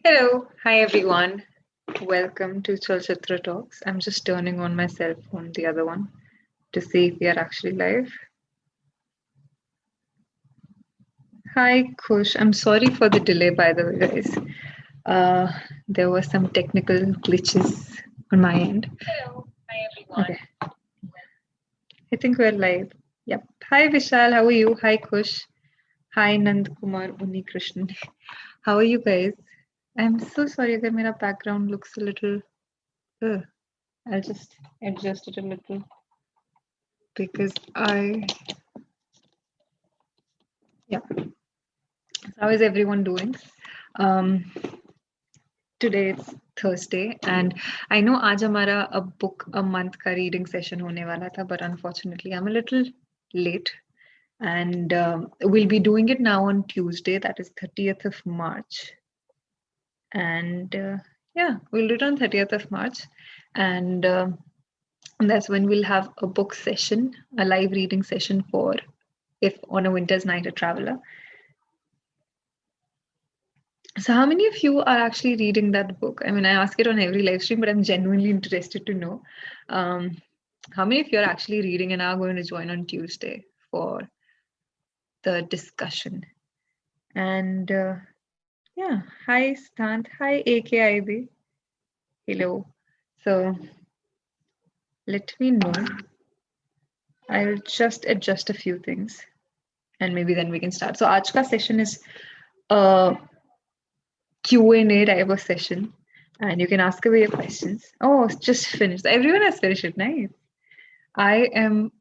Hello, hi everyone. Welcome to Chalchitra Talks. I'm just turning on my cell phone, the other one, to see if we are actually live. Hi, Kush. I'm sorry for the delay, by the way, guys. Uh, there were some technical glitches on my end. Hello, hi everyone. Okay, I think we're live. Yep. Hi, Vishal. How are you? Hi, Kush. Hi, Nand Kumar Uni Krishnan. How are you guys? I'm so sorry that my background looks a little. Ugh. I'll just adjust it a little because yeah. So how is everyone doing? Um, Today it's Thursday and I know आज हमारा a book a month का reading session होने वाला था, but unfortunately I'm a little late and we'll be doing it now on Tuesday, that is 30th of March. And yeah, we'll do it on 30th of March. And that's when we'll have a book session, a live reading session for if on a winter's night a traveler. So how many of you are actually reading that book? I mean, I ask it on every live stream, but I'm genuinely interested to know um, how many of you are actually reading and are going to join on Tuesday for the discussion. And yeah, hi Stant, hi AKIB, hello. So let me know. I'll just adjust a few things and maybe then we can start. So आज का session is a Q&A type of session and you can ask away your questions. Oh, it's just finished. Everyone has finished it. Nice. I am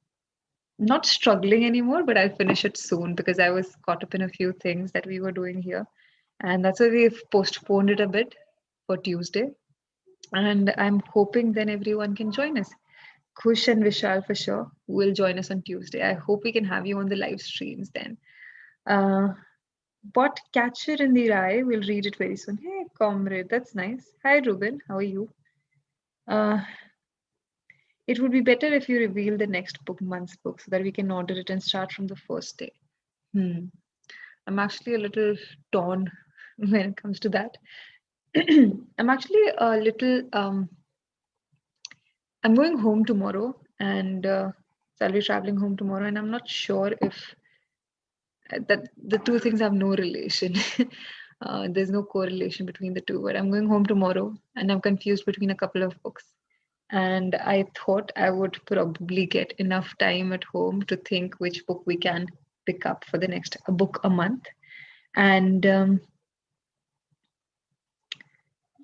not struggling anymore, but I'll finish it soon because I was caught up in a few things that we were doing here. And that's why we've postponed it a bit for Tuesday. And I'm hoping then everyone can join us. Kush and Vishal for sure will join us on Tuesday. I hope we can have you on the live streams then. But Catcher in the Rye, we'll read it very soon. Hey, comrade, that's nice. Hi, Ruben, how are you? It would be better if you reveal the next month's book so that we can order it and start from the first day. I'm actually a little torn when it comes to that. I'm actually a little. I'm going home tomorrow, and so I'll be traveling home tomorrow, and I'm not sure if that the two things have no relation. There's no correlation between the two. But I'm going home tomorrow, and I'm confused between a couple of books. And I thought I would probably get enough time at home to think which book we can pick up for the next book a month. And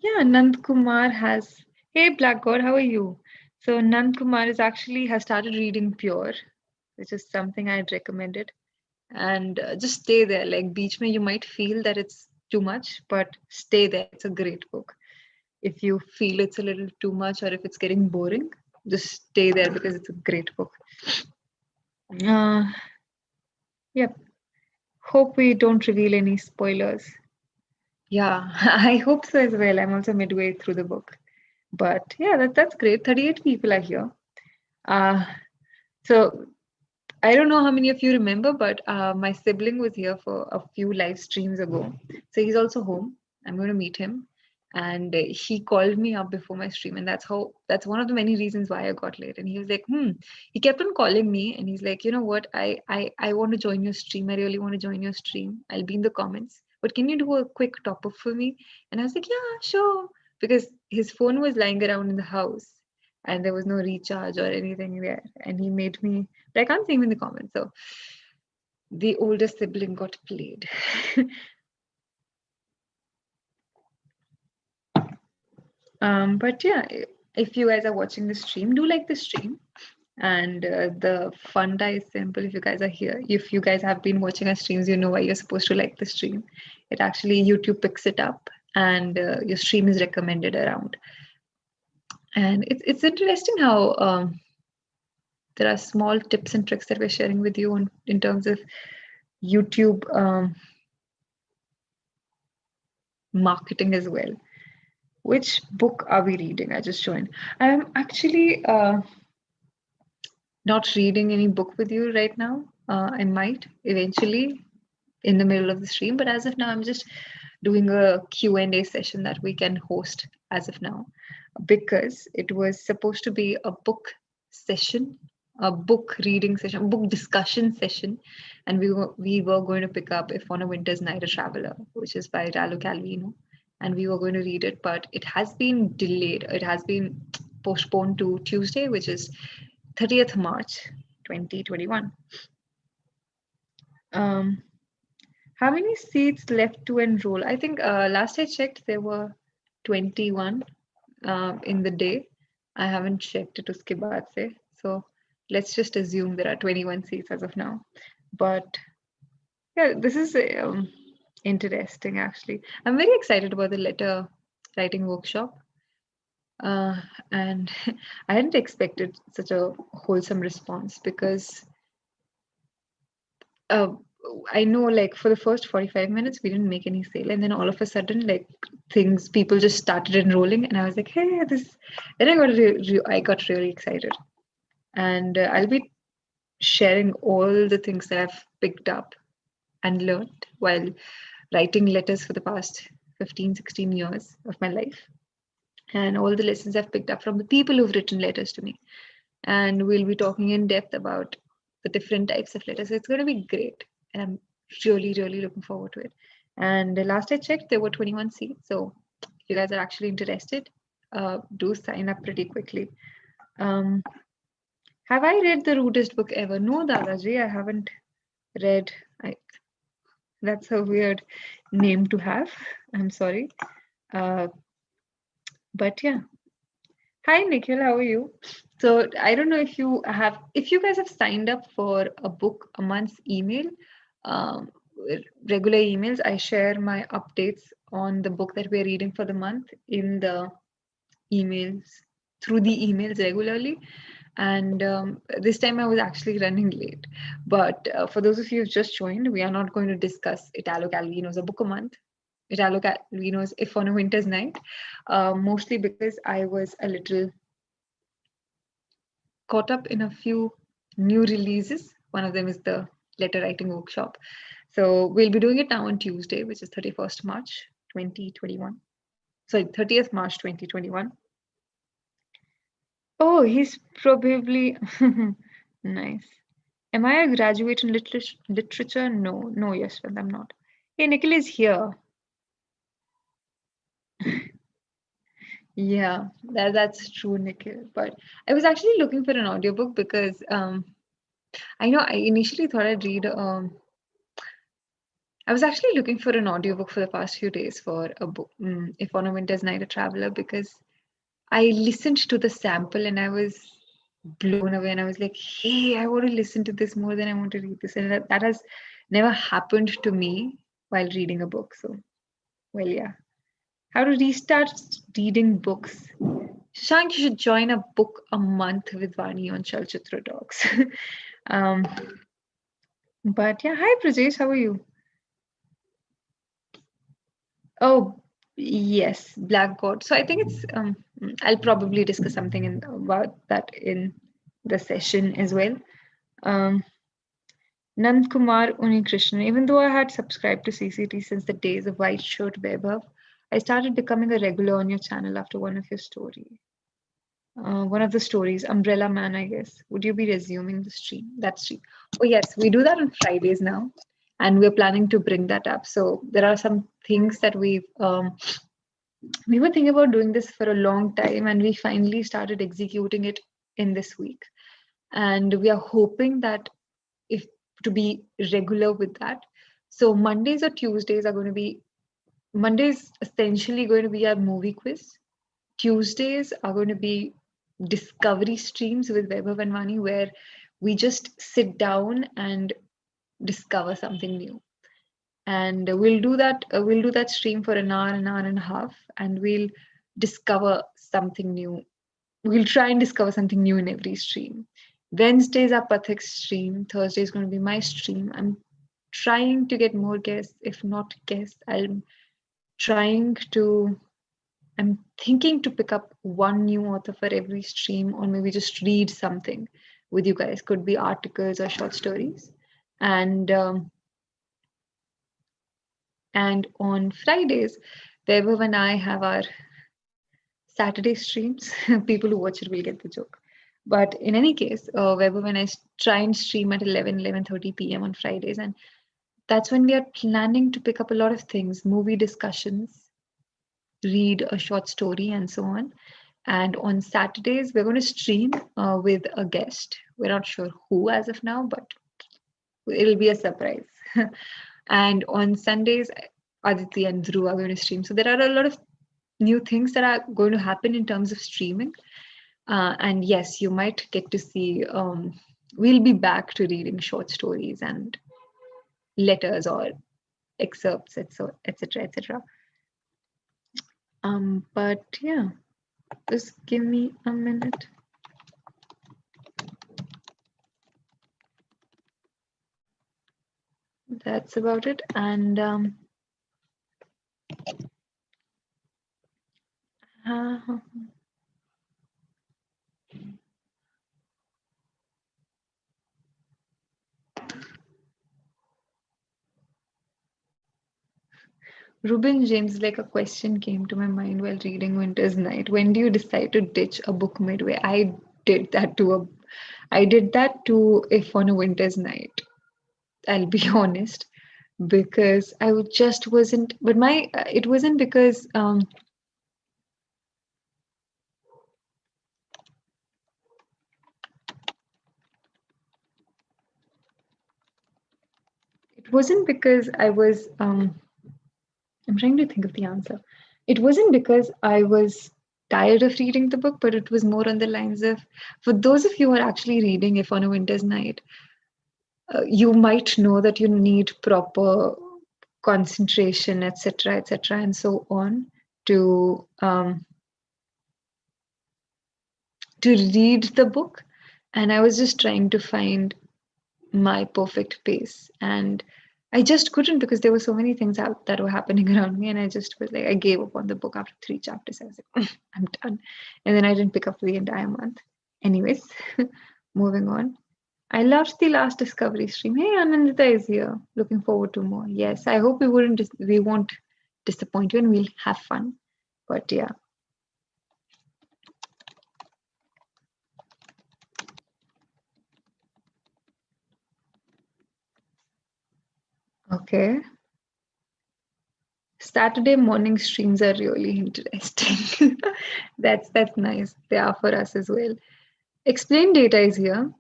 yeah, Nand Kumar has. Hey, Black God, how are you? So Nand Kumar is actually has started reading Pure, which is something I'd recommended. And just stay there. Like Beach Mein, you might feel that it's too much, but stay there. It's a great book. If you feel it's a little too much or if it's getting boring, just stay there because it's a great book. Yep. Hope we don't reveal any spoilers. Yeah, I hope so as well. I'm also midway through the book. But yeah, that's great. 38 people are here. Uh, so I don't know how many of you remember, but my sibling was here for a few live streams ago. So he's also home. I'm going to meet him. And he called me up before my stream. And that's one of the many reasons why I got late. And he was like, he kept on calling me. And he's like, you know what? I want to join your stream. I really want to join your stream. I'll be in the comments. But can you do a quick top up for me? And I was like, yeah, sure. Because his phone was lying around in the house and there was no recharge or anything there. And he made me, but I can't see him in the comments. So the older sibling got played. But yeah, if you guys are watching the stream, do like the stream. And the funda is simple. If you guys are here, if you guys have been watching our streams, you know why you're supposed to like the stream. It actually, YouTube picks it up and your stream is recommended around. And it's interesting how there are small tips and tricks that we're sharing with you in terms of YouTube marketing as well. Which book are we reading? I just joined. I'm actually not reading any book with you right now. I might eventually in the middle of the stream, but as of now, I'm just doing a Q&A session that we can host as of now, because it was supposed to be a book session, a book reading session, book discussion session, and we were going to pick up If on a Winter's Night a Traveler, which is by Rallo Calvino, and we were going to read it, but it has been delayed. It has been postponed to Tuesday, which is 30th March 2021. How many seats left to enroll? I think last I checked, there were 21 in the day. I haven't checked it to uske baad se. So let's just assume there are 21 seats as of now. But yeah, this is interesting actually. I'm very excited about the letter writing workshop. And I hadn't expected such a wholesome response, because I know, like, for the first 45 minutes we didn't make any sale, and then all of a sudden, like, people just started enrolling, and I was like, hey, this. Then I got really excited, and I'll be sharing all the things that I've picked up and learned while writing letters for the past 15, 16 years of my life, and all the lessons I've picked up from the people who've written letters to me. And we'll be talking in depth about the different types of letters. It's going to be great, and I'm really, really looking forward to it. And last I checked, there were 21 seats. So if you guys are actually interested, do sign up pretty quickly. Have I read the rudest book ever? No, Dadaji, I haven't read. That's a weird name to have. I'm sorry. But yeah. Hi, Nikhil, how are you? So I don't know if you guys have signed up for a book a month email, regular emails. I share my updates on the book that we're reading for the month in the emails, through the emails regularly. And this time I was actually running late. But for those of you who've just joined, we are not going to discuss Italo Calvino's A Book a Month. Italo Calvino's If on a Winter's Night, mostly because I was a little caught up in a few new releases. One of them is the letter writing workshop. So we'll be doing it now on Tuesday, which is 31st March 2021. Sorry, 30th March 2021. Oh, he's probably nice. Am I a graduate in literature? No, Yashwant, I'm not. Hey, Nikhil is here. Yeah, that's true, Nikhil. But I was actually looking for an audiobook because I know I initially thought I'd read. I was actually looking for an audiobook for the past few days for a book, If on a Winter's Night a Traveler, because I listened to the sample and I was blown away, and I was like, hey, I want to listen to this more than I want to read this. And that has never happened to me while reading a book. So, well, yeah. How to restart reading books. Shashank, you should join a book a month with Vaani on Chalchitra Talks. But yeah, hi Prajesh, how are you? Oh, yes, Black God. So I think it's I'll probably discuss something about that in the session as well. Nand Kumar Unikrishnan. Even though I had subscribed to CCT since the days of White Shirt Vaibhav, I started becoming a regular on your channel after one of your stories. One of the stories, Umbrella Man, I guess. Would you be resuming the stream? That stream. Oh yes, we do that on Fridays now, and we're planning to bring that up. So there are some things that we were thinking about doing this for a long time, and we finally started executing it in this week. And we are hoping that if to be regular with that. So Mondays or Tuesdays are going to be Mondays essentially going to be our movie quiz. Tuesdays are going to be discovery streams with Vaibhav and Vaani, where we just sit down and discover something new. And we'll do that stream for an hour and a half, and we'll discover something new. We'll try and discover something new in every stream. Wednesdays are Pathik's stream. Thursday is going to be my stream. I'm trying to get more guests. If not guests, I'm thinking to pick up one new author for every stream, or maybe just read something with you guys. Could be articles or short stories. And And on Fridays, Vaibhav and I have our Saturday streams. People who watch it will get the joke. But in any case, Vaibhav and I try and stream at 11:30 p.m. on Fridays. And that's when we are planning to pick up a lot of things, movie discussions, read a short story, and so on. And on Saturdays, we're going to stream with a guest. We're not sure who as of now, but it'll be a surprise. And on Sundays, Aditi and Dhruv are going to stream. So there are a lot of new things that are going to happen in terms of streaming. And yes, you might get to see, we'll be back to reading short stories and letters or excerpts, etc., etc. But yeah, just give me a minute. That's about it. And Ruben James, like a question came to my mind while reading Winter's Night. When do you decide to ditch a book midway? Did that to a, I did that to If on a Winter's Night. I'll be honest, because just wasn't. But it wasn't because it wasn't because I was. I'm trying to think of the answer. It wasn't because I was tired of reading the book, but it was more on the lines of, for those of you who are actually reading If on a Winter's Night, you might know that you need proper concentration, etc., and so on to read the book. And I was just trying to find my perfect pace, and I just couldn't because there were so many things out that were happening around me, and I just was like, I gave up on the book after 3 chapters. I was like, I'm done, and then I didn't pick up for the entire month. Anyways, moving on. I loved the last Discovery stream. Hey, Anandita is here. Looking forward to more. Yes, I hope we won't disappoint you, and we'll have fun. But yeah. Okay. Saturday morning streams are really interesting. That's nice. They are for us as well. Explain Data is here.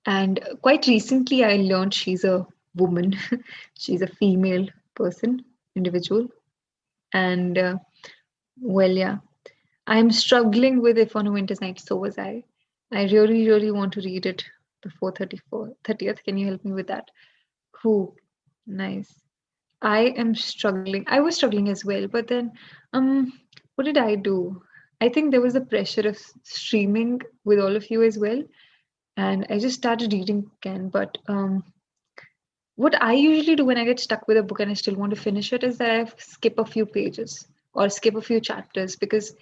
And quite recently, I learned she's a woman. She's a female person, individual. And well, yeah, I'm struggling with If on a Winter's Night. So was I. I really, really want to read it before 30th. Can you help me with that? Who? Nice. I am struggling. I was struggling as well, but then, what did I do? I think there was the pressure of streaming with all of you as well, and I just started reading again. But what I usually do when I get stuck with a book and I still want to finish it is that I skip a few pages or skip a few chapters because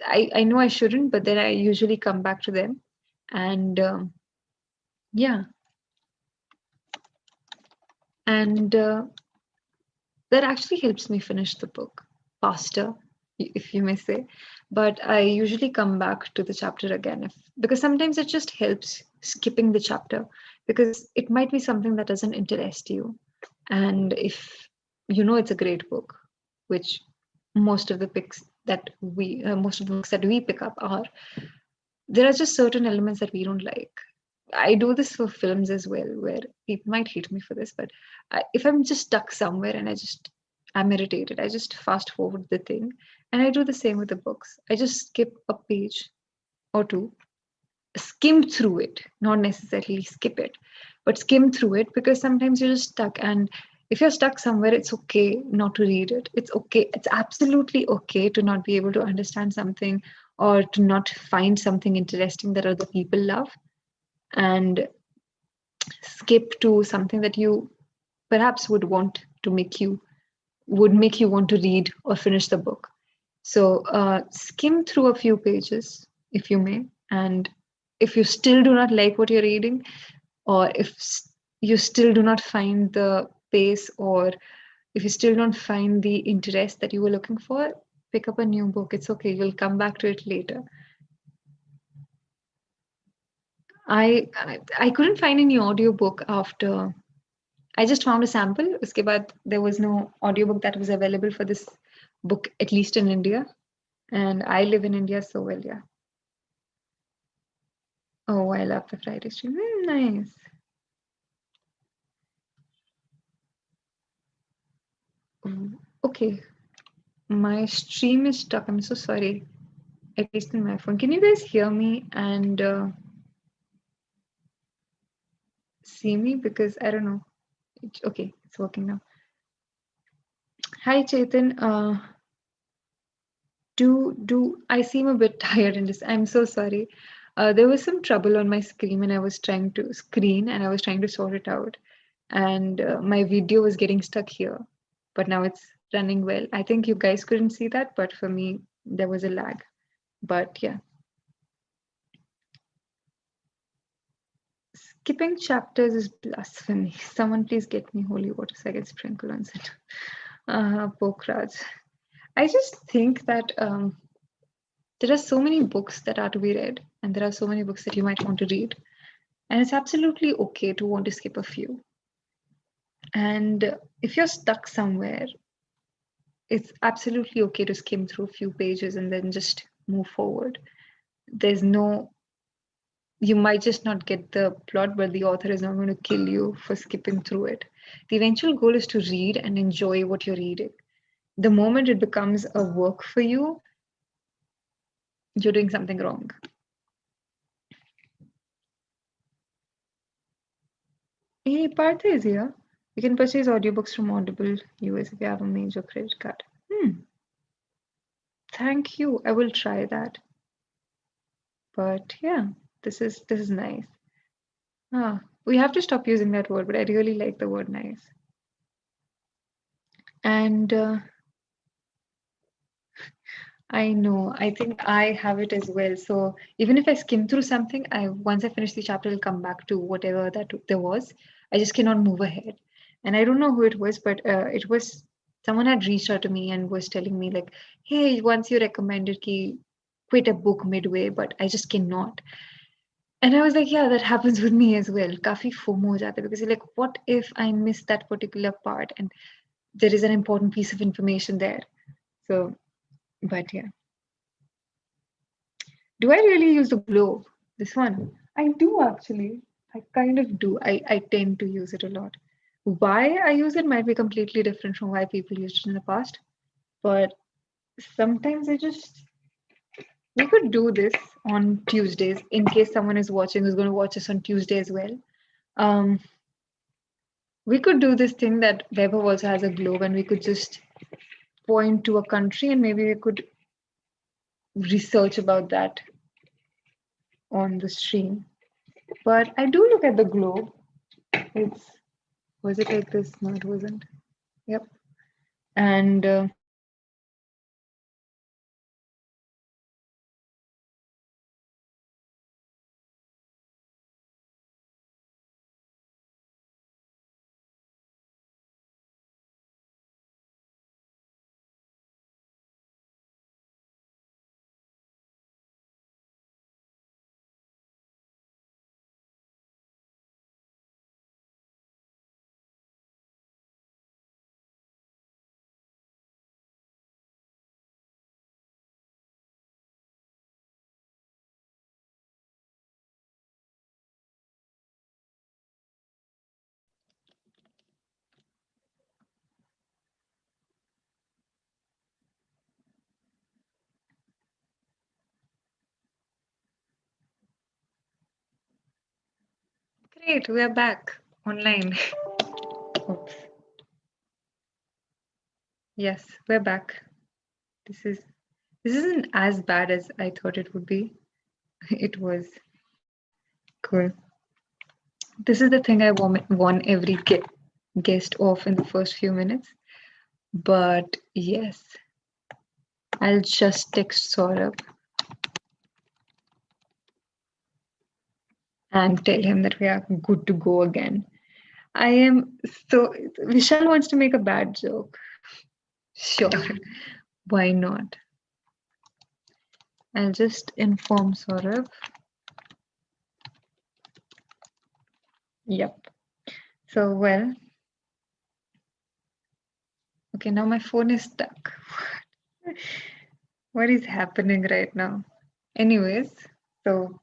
I know I shouldn't, but then I usually come back to them, and yeah, and that actually helps me finish the book faster, if you may say. But I usually come back to the chapter again because sometimes it just helps skipping the chapter because it might be something that doesn't interest you. And if you know it's a great book, which most of the books that we pick up are, there are just certain elements that we don't like. I do this for films as well, where people might hate me for this, but if I'm just stuck somewhere and I'm irritated, I just fast forward the thing. And I do the same with the books. I just skip a page or two, skim through it, not necessarily skip it, but skim through it because sometimes you're just stuck. And if you're stuck somewhere, it's okay not to read it. It's okay. It's absolutely okay to not be able to understand something or to not find something interesting that other people love and skip to something that you perhaps would make you want to read or finish the book. So skim through a few pages if you may, and if you still do not like what you're reading, or if you still do not find the pace, or if you still don't find the interest that you were looking for, pick up a new book. It's okay. You'll come back to it later. I couldn't find any audiobook after I just found a sample. Uske baad, there was no audiobook that was available for this book, at least in India. And I live in India, so well, yeah. Oh, I love the Friday stream. Nice. Okay. My stream is stuck. I'm so sorry. At least in my phone. Can you guys hear me and see me? Because I don't know. Okay, it's working now. Hi, Chetan. Do I seem a bit tired in this? I'm so sorry. There was some trouble on my screen and I was trying to sort it out, and my video was getting stuck here, but now it's running well. I think you guys couldn't see that, but for me there was a lag. But yeah, skipping chapters is blasphemy. Someone please get me holy water so I can sprinkle on it. Pokraj. I just think that there are so many books that are to be read, and there are so many books that you might want to read. And it's absolutely okay to want to skip a few. And if you're stuck somewhere, it's absolutely okay to skim through a few pages and then just move forward. There's no, you might just not get the plot, but the author is not going to kill you for skipping through it. The eventual goal is to read and enjoy what you're reading. The moment it becomes a work for you, you're doing something wrong. Hey, Partha is here. You can purchase audiobooks from Audible US if you have a major credit card. Thank you. I will try that. But yeah, this is nice. We have to stop using that word, but I really like the word nice. And I know, I think I have it as well. So even if I skim through something, once I finish the chapter, I'll come back to whatever that there was. I just cannot move ahead. And I don't know who it was, but it was someone had reached out to me and was telling me like, hey, once you recommended ki quit a book midway, but I just cannot. And I was like, yeah, that happens with me as well. Kafi FOMO ho jata hai, because you're like, what if I miss that particular part and there is an important piece of information there? So, but yeah. Do I really use the globe? This one? I do actually. I kind of do. I tend to use it a lot. Why I use it might be completely different from why people used it in the past. But sometimes we could do this on Tuesdays in case someone is watching who's going to watch us on Tuesday as well. We could do this thing that Weber also has a globe, and we could just point to a country and maybe we could research about that on the stream. But I do look at the globe. Was it like this? No, it wasn't. Yep. And great, we are back online. Oops. Yes, we're back. This isn't as bad as I thought it would be. It was cool. This is the thing I warn every guest off in the first few minutes. But yes, I'll just text Saurabh and tell him that we are good to go again. I am so. Vishal wants to make a bad joke. Sure. Why not? I'll just inform Saurav. Yep. So, well. Okay, now my phone is stuck. What is happening right now? Anyways, so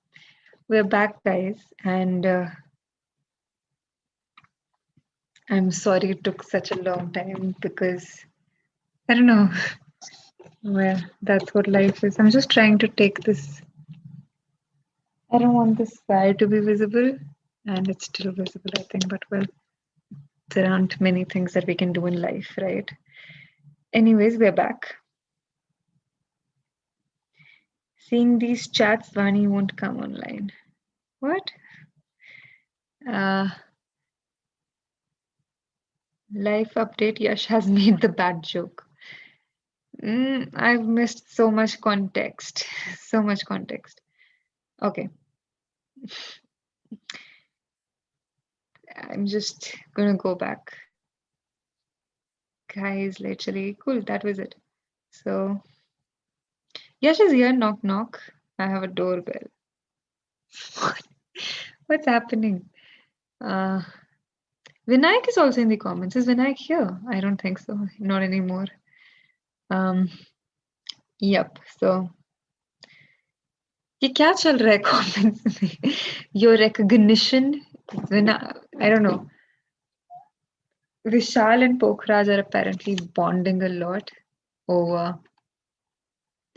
we're back, guys, and I'm sorry it took such a long time because I don't know. Well, that's what life is. I'm just trying to take this. I don't want this fire to be visible, and it's still visible, I think, but well, there aren't many things that we can do in life, right? Anyways, we're back. Seeing these chats, Vaani won't come online. What? Life update, Yash has made the bad joke. I've missed so much context. So much context. Okay. I'm just gonna go back. Guys, literally, cool, that was it. So, Yash is here, knock knock. I have a doorbell. What's happening? Vinayak is also in the comments. Is Vinayak here? I don't think so. Not anymore. Yep. So, ये क्या चल रहा है comments में? Your recognition, I don't know. Vishal and Pokhraj are apparently bonding a lot over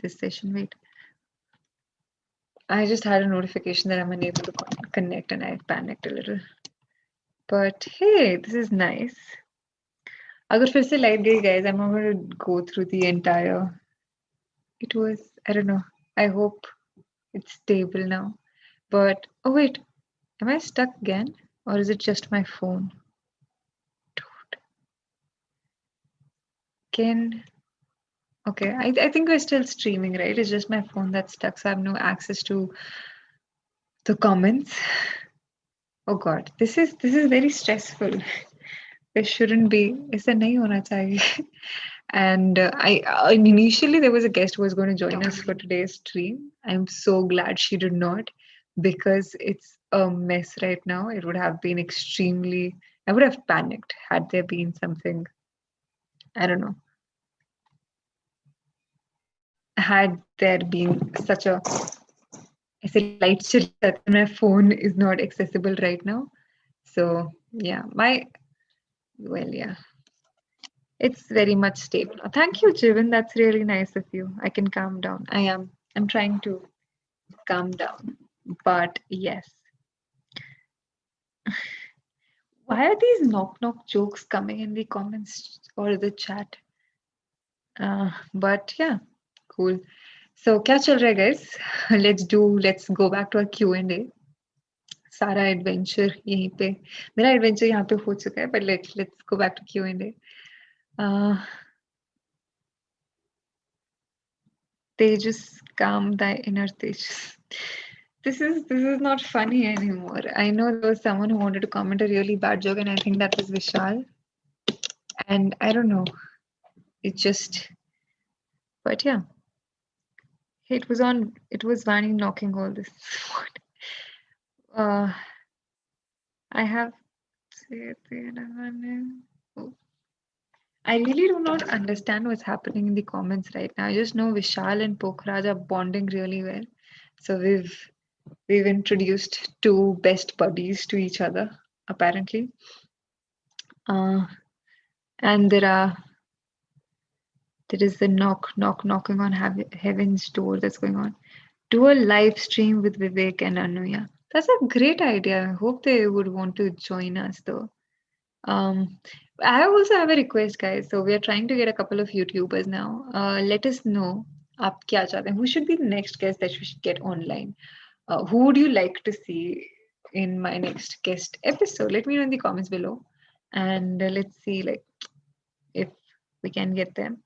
this session. Wait. I just had a notification that I'm unable to connect and I panicked a little. But hey, this is nice. अगर फिर से light गई, guys, I'm not going to go through the entire. It was, I don't know. I hope it's stable now. But, oh wait, am I stuck again? Or is it just my phone? Dude. Okay, I think we're still streaming, right? It's just my phone that's stuck, so I have no access to the comments. Oh God, this is very stressful. It shouldn't be. ऐसा नहीं होना चाहिए. And initially there was a guest who was going to join us for today's stream. I'm so glad she did not, because it's a mess right now. It would have been extremely. I would have panicked had there been something. I don't know. Had there been such a ऐसे light चली जाती है, my phone is not accessible right now. So yeah, yeah, it's very much stable. Thank you, Jivan. That's really nice of you. I can calm down. I'm trying to calm down. But yes. Why are these knock jokes coming in the comments or the chat? But yeah, cool. So क्या चल रहा है, guys? Let's go back to our Q&A. सारा adventure यहीं पे, मेरा adventure यहाँ पे हो चुका है, but let's go back to Q&A. Tejas, calm thy inner Tejas. This is not funny anymore. I know there was someone who wanted to comment a really bad joke, and I think that was Vishal. And I don't know. It just, but yeah. It was Vaani knocking all this. What? I have. I really do not understand what's happening in the comments right now. I just know Vishal and Pokhraj are bonding really well. So we've introduced two best buddies to each other, apparently. And there is the knocking on heaven's door that's going on. Do a live stream with Vivek and Anuya. That's a great idea. I hope they would want to join us though. I also have a request, guys. So we are trying to get a couple of YouTubers now. Let us know आप क्या चाहते हैं. Who should be the next guest that we should get online? Who would you like to see in my next guest episode? Let me know in the comments below, and let's see if we can get them.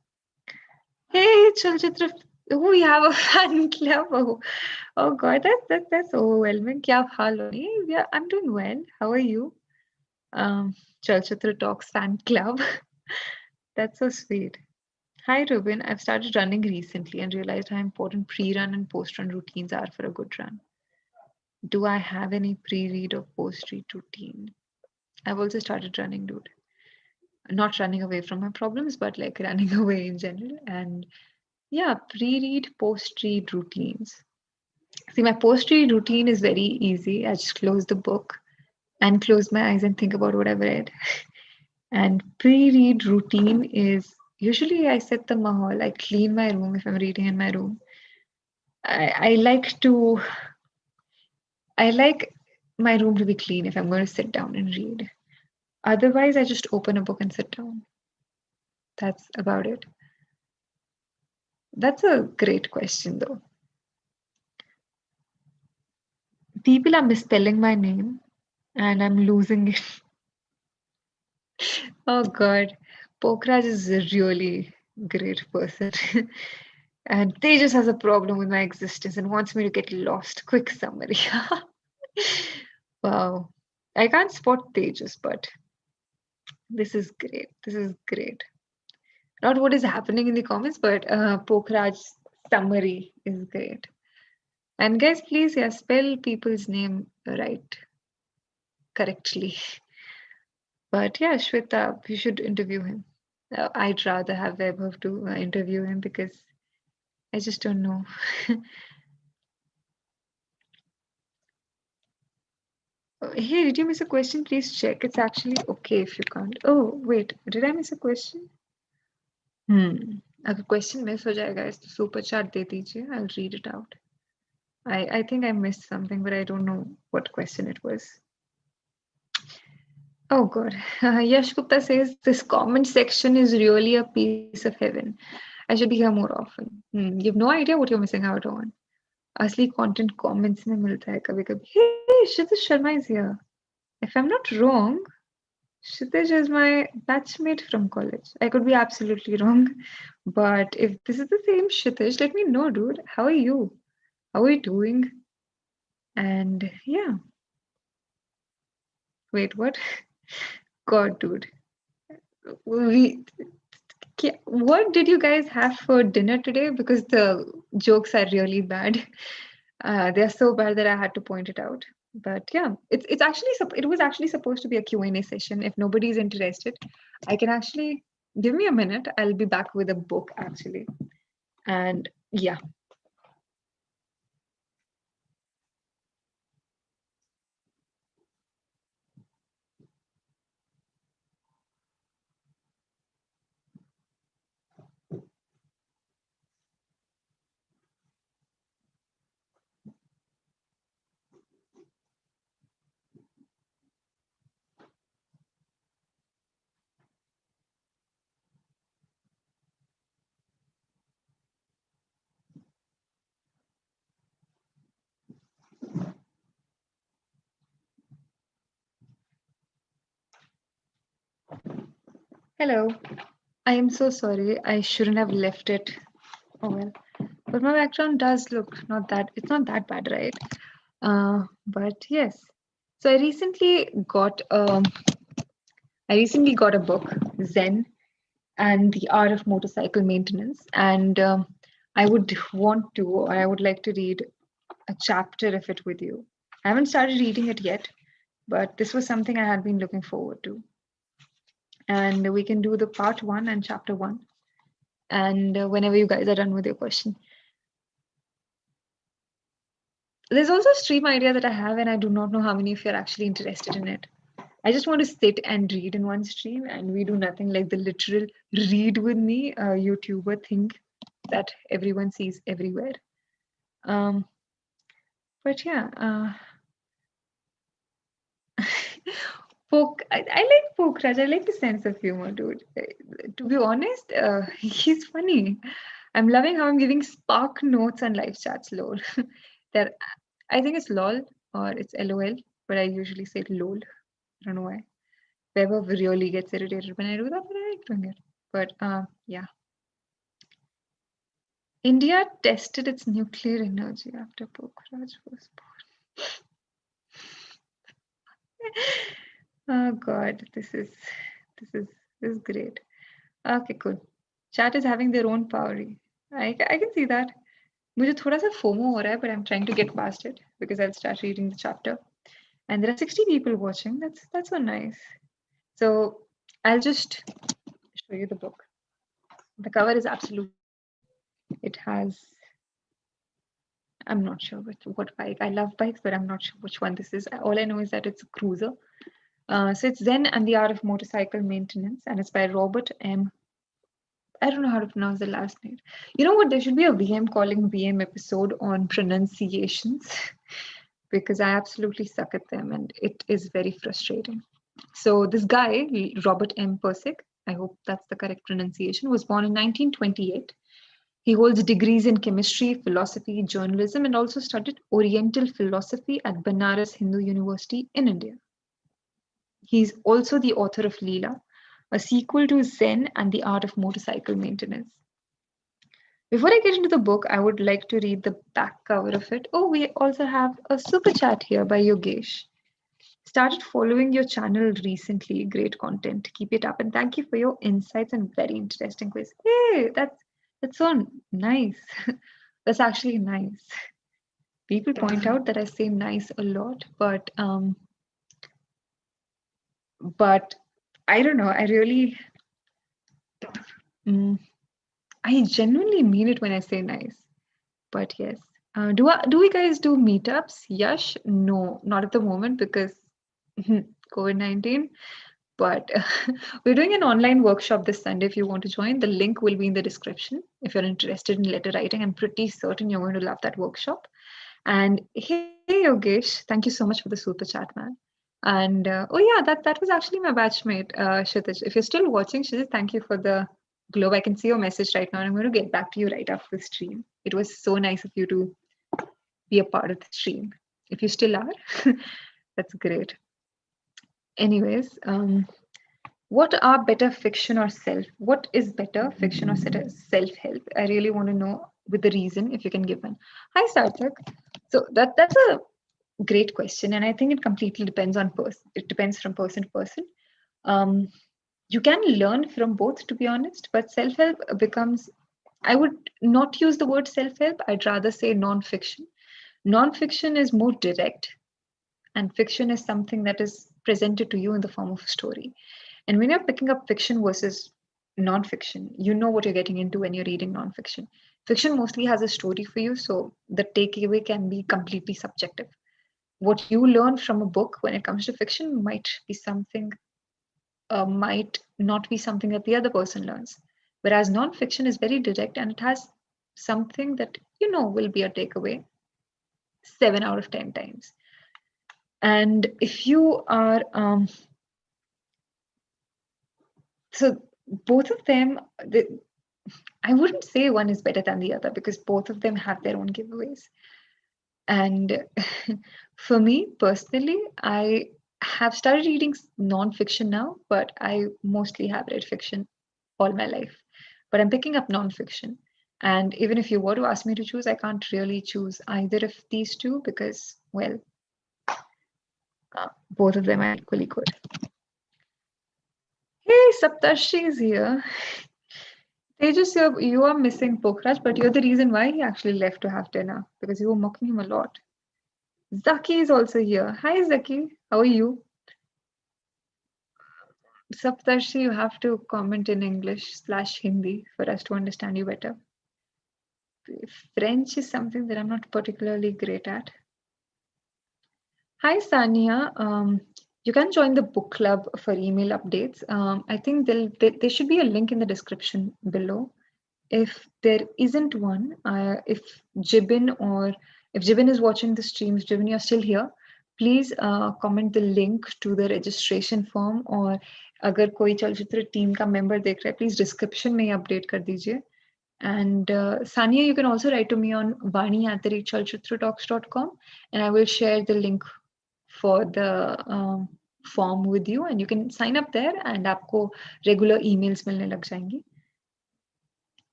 Hey, Chalchitra. Oh, we have a fan club. Oh God, that's overwhelming. क्या हाल हो? Yeah, I'm doing well. How are you? Chalchitra Talks fan club. That's so sweet. Hi, Ruben. I've started running recently and realized how important pre-run and post-run routines are for a good run. Do I have any pre-read or post-read routine? I've also started running, dude. Not running away from my problems, but like running away in general. And yeah, pre-read, post-read routines. See, my post-read routine is very easy. I just close the book and close my eyes and think about what I've read. And pre-read routine is usually I set the mahal, I clean my room if I'm reading in my room. I like my room to be clean if I'm going to sit down and read. Otherwise, I just open a book and sit down. That's about it. That's a great question, though. People are misspelling my name and I'm losing it. Oh God, Pokraj is a really great person. And Tejas has a problem with my existence and wants me to get lost. Quick summary. Wow. I can't spot Tejas, but this is great. This is great. Not what is happening in the comments, but Pokraj's summary is great. And guys, please, yeah, spell people's name right, correctly. But yeah, Shweta, you should interview him. I'd rather have Vaibhav to interview him because I just don't know. Hey, did you miss a question? Please check. It's actually okay if you can't. Oh, wait. Did I miss a question? अगर question miss हो जाएगा guys, तो super chat दे दीजिए. I'll read it out. I think I missed something, but I don't know what question it was. Oh God. Yash Gupta says this comment section is really a piece of heaven. I should be here more often. You have no idea what you're missing out on. असली content comments में मिलता है कभी कभी. Hey, Kshitiz Sharma is here. If I'm not wrong, Kshitiz is my batchmate from college. I could be absolutely wrong, but if this is the same Kshitiz, let me know, dude. How are you? How are you doing? And yeah. Wait, what? God, dude. We what did you guys have for dinner today? Because the jokes are really bad. They're so bad that I had to point it out. But yeah, it's actually it was actually supposed to be a Q&A session. If nobody's interested, I can actually give me a minute. I'll be back with a book actually. And yeah. Hello. I am so sorry. I shouldn't have left it. Oh well. But my background does look it's not that bad, right? But yes. So I recently got a book, Zen and the Art of Motorcycle Maintenance, and I would like to read a chapter of it with you. I haven't started reading it yet, but this was something I had been looking forward to. And we can do the part 1 and chapter 1. And whenever you guys are done with your question. There's also a stream idea that I have, and I do not know how many of you are actually interested in it. I just want to sit and read in one stream, and we do nothing like the literal read with me YouTuber thing that everyone sees everywhere. But yeah, I like Pokraj. I like the sense of humor, dude. To be honest, he's funny. I'm loving how I'm giving spark notes and live chats, lol. There, I think it's lol or it's lol, but I usually say lol. I don't know why. Weber really gets irritated when I do that, but I like doing it. But yeah. India tested its nuclear energy after Pokraj was born. Oh God, this is great. Okay, cool. Chat is having their own power. I can see that. मुझे थोड़ा सा FOMO हो रहा है, but I'm trying to get past it because I'll start reading the chapter. And there are 60 people watching. That's so nice. So I'll just show you the book. The cover is absolutely beautiful. It has, I'm not sure what bike. I love bikes, but I'm not sure which one this is. All I know is that it's a cruiser. So it's Zen and the Art of Motorcycle Maintenance, and it's by Robert M. I don't know how to pronounce the last name. You know what? There should be a VM calling VM episode on pronunciations because I absolutely suck at them and it is very frustrating. So this guy, Robert M. Persick, I hope that's the correct pronunciation, was born in 1928. He holds degrees in chemistry, philosophy, journalism, and also studied Oriental philosophy at Banaras Hindu University in India. He's also the author of Leela, a sequel to Zen and the Art of Motorcycle Maintenance. Before I get into the book, I would like to read the back cover of it. Oh, we also have a super chat here by Yogesh. Started following your channel recently. Great content. Keep it up. And thank you for your insights and very interesting quiz. Hey, that's so nice. That's actually nice. People point out that I say nice a lot, but I don't know. I genuinely mean it when I say nice. But yes. Do we guys do meetups? Yash? No, not at the moment because COVID-19. But we're doing an online workshop this Sunday if you want to join. The link will be in the description. If you're interested in letter writing, I'm pretty certain you're going to love that workshop. And hey, Yogesh, thank you so much for the super chat, man. And oh yeah, that was actually my batchmate, Kshitij. If you're still watching, Kshitij, thank you for the globe. I can see your message right now, and I'm going to get back to you right after the stream. It was so nice of you to be a part of the stream. If you still are, that's great. Anyways, what are better fiction or self? What is better fiction or self-help? I really want to know with the reason if you can give one. Hi, Sarthak. So that's a great question, and I think it completely depends on person. It depends from person to person. Um, you can learn from both, to be honest, but self-help becomes. I would not use the word self-help. I'd rather say non-fiction. Non-fiction is more direct, and fiction is something that is presented to you in the form of a story. And when you're picking up fiction versus non-fiction, you know what you're getting into when you're reading non-fiction. Fiction mostly has a story for you, so the takeaway can be completely subjective. What you learn from a book when it comes to fiction might not be something that the other person learns. Whereas non-fiction is very direct and it has something that you know will be a takeaway 7 out of 10 times. And if you are so both of them, I wouldn't say one is better than the other because both of them have their own giveaways. And for me personally, I have started reading non-fiction now, but I mostly have read fiction all my life. But I'm picking up non-fiction. And even if you were to ask me to choose, I can't really choose either of these two because, well, both of them are equally good. Hey, Saptarshi is here. Tejas, you are missing Pokhraj, but you're the reason why he actually left to have dinner because you were mocking him a lot. Zaki is also here. Hi, Zaki. How are you? Saptarshi, you have to comment in English/Hindi for us to understand you better. French is something that I'm not particularly great at. Hi, Sania. You can join the book club for email updates. I think there should be a link in the description below. If there isn't one, if Jibin is watching the streams, Jibin, you're still here, please comment the link to the registration form or अगर कोई चलचित्र team का member देख रहा है, please description में update कर दीजिए. And Sania, you can also write to me on vaani@chalchitratalks.com and I will share the link for the form with you and you can sign up there and आपको regular emails मिलने लग जाएंगी.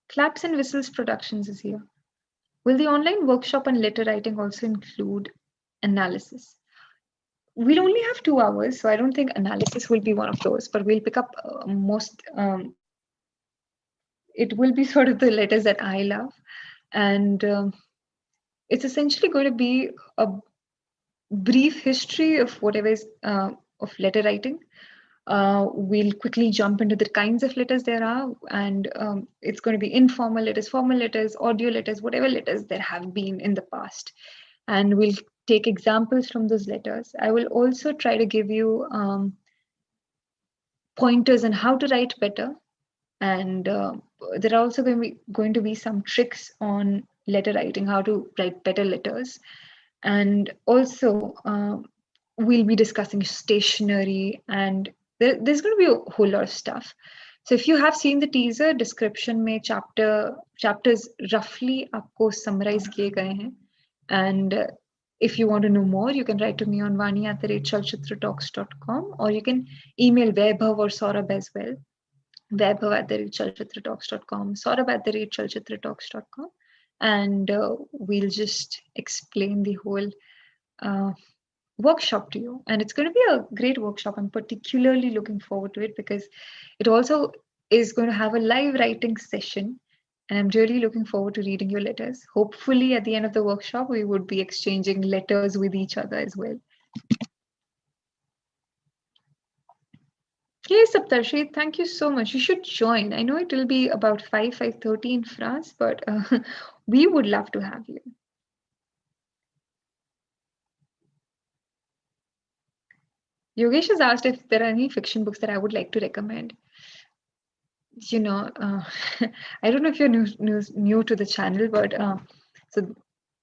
Claps and Whistles Productions is here. Will the online workshop on letter writing also include analysis? we'll only have 2 hours, so I don't think analysis will be one of those, but we'll pick up most, it will be sort of the letters that I love. And it's essentially going to be a brief history of whatever is of letter writing. We'll quickly jump into the kinds of letters there are, and it's going to be informal letters, formal letters, audio letters, whatever letters there have been in the past. And we'll take examples from those letters. I will also try to give you pointers on how to write better. And there are also going to be some tricks on letter writing, how to write better letters. And also, we'll be discussing stationery, and there's going to be a whole lot of stuff. So if you have seen the teaser, description में chapters roughly आपको summarize किए गए हैं. And if you want to know more, you can write to me on vaani@chalchitratalks.com, or you can email Vaibhav or Saurabh as well. Vaibhav@chalchitratalks.com, Saurabh@chalchitratalks.com, and we'll just explain the whole workshop to you. And it's going to be a great workshop. I'm particularly looking forward to it because it also is going to have a live writing session. And I'm really looking forward to reading your letters. Hopefully, at the end of the workshop, we would be exchanging letters with each other as well. Hey, Saptarshi, thank you so much. You should join. I know it will be about 5:30 in France, but we would love to have you. Yogesh has asked if there are any fiction books that I would like to recommend. You know, I don't know if you're new to the channel, but so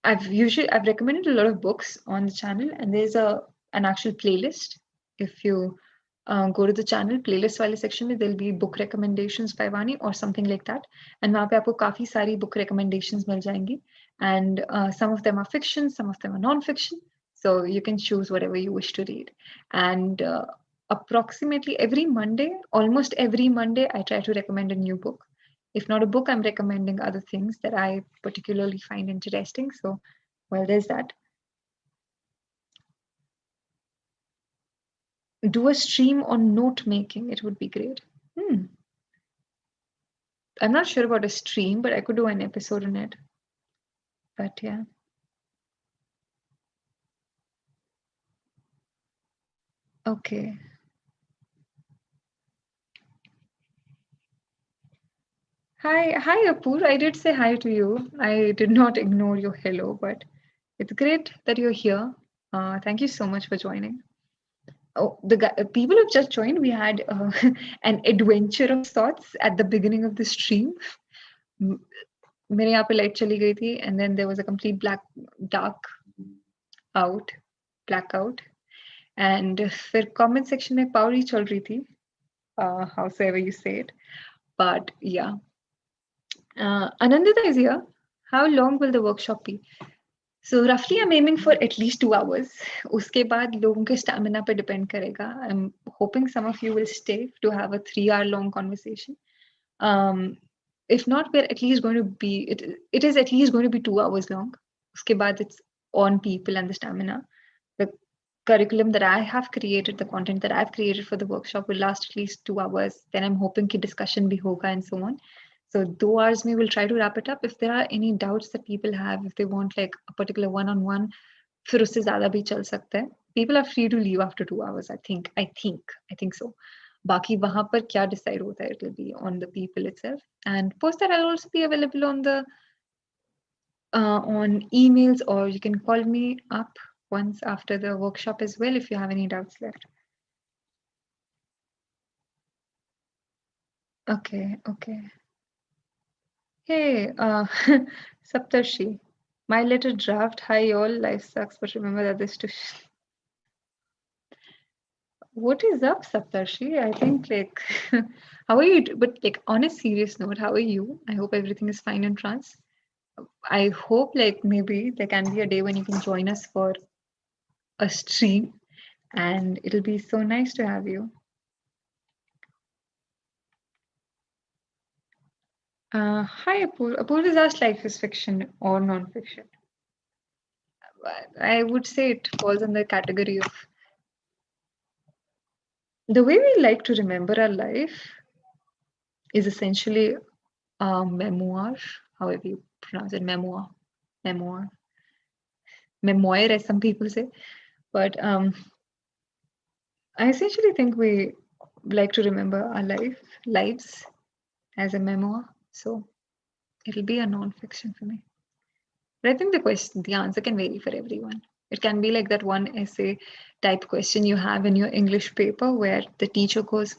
I've recommended a lot of books on the channel, and there's an actual playlist. If you go to the channel playlist वाले section में, there'll be book recommendations by Vaani or something like that, and वहाँ पे आपको काफी सारी book recommendations मिल जाएंगी, and some of them are fiction, some of them are non-fiction, so you can choose whatever you wish to read. And approximately every Monday, almost every Monday, I try to recommend a new book. If not a book, I'm recommending other things that I particularly find interesting. So, well, there's that. Do a stream on note making. It would be great. I'm not sure about a stream, but I could do an episode on it. But yeah. Okay. Hi, Apur. I did say hi to you. I did not ignore your hello, but it's great that you're here. Thank you so much for joining. Oh, people have just joined. We had an adventure of sorts at the beginning of the stream. मेरे यहाँ पे light चली गई थी, and then there was a complete blackout, and फिर comment section में power ही चल रही थी, howsoever you say it. But yeah, Anandita is here. How long will the workshop be? So roughly I'm aiming for at least 2 hours. उसके बाद लोगों के stamina पे depend करेगा. I'm hoping some of you will stay to have a 3-hour long conversation. If not, we're at least going to be, it is at least going to be 2 hours long. उसके बाद it's on people and the stamina. The curriculum that I have created, the content that I've created for the workshop will last at least 2 hours. Then I'm hoping कि discussion भी होगा and so on. So 2 hours we will try to wrap it up. If there are any doubts that people have, if they want like a particular one-on-one, फिर उससे ज़्यादा भी चल सकता है. People are free to leave after 2 hours. I think so. बाकी वहाँ पर क्या decide होता है, it will be on the people itself. And post that I'll also be available on the on emails, or you can call me up once after the workshop as well if you have any doubts left. Okay. Hey, Saptarshi, my letter draft. Hi, all. Life sucks, but remember that this too. What is up, Saptarshi? I think like, how are you? But like on a serious note, how are you? I hope everything is fine in France. I hope like maybe there can be a day when you can join us for a stream, and it'll be so nice to have you. Hi, Apur. Apur has asked life is fiction or non-fiction. I would say it falls in the category of The way we like to remember our life is essentially a memoir, however you pronounce it, memoir, memoir, as some people say. But I essentially think we like to remember our lives as a memoir. So it'll be a non-fiction for me. But I think the answer can vary for everyone. It can be like that one essay type question you have in your English paper where the teacher goes,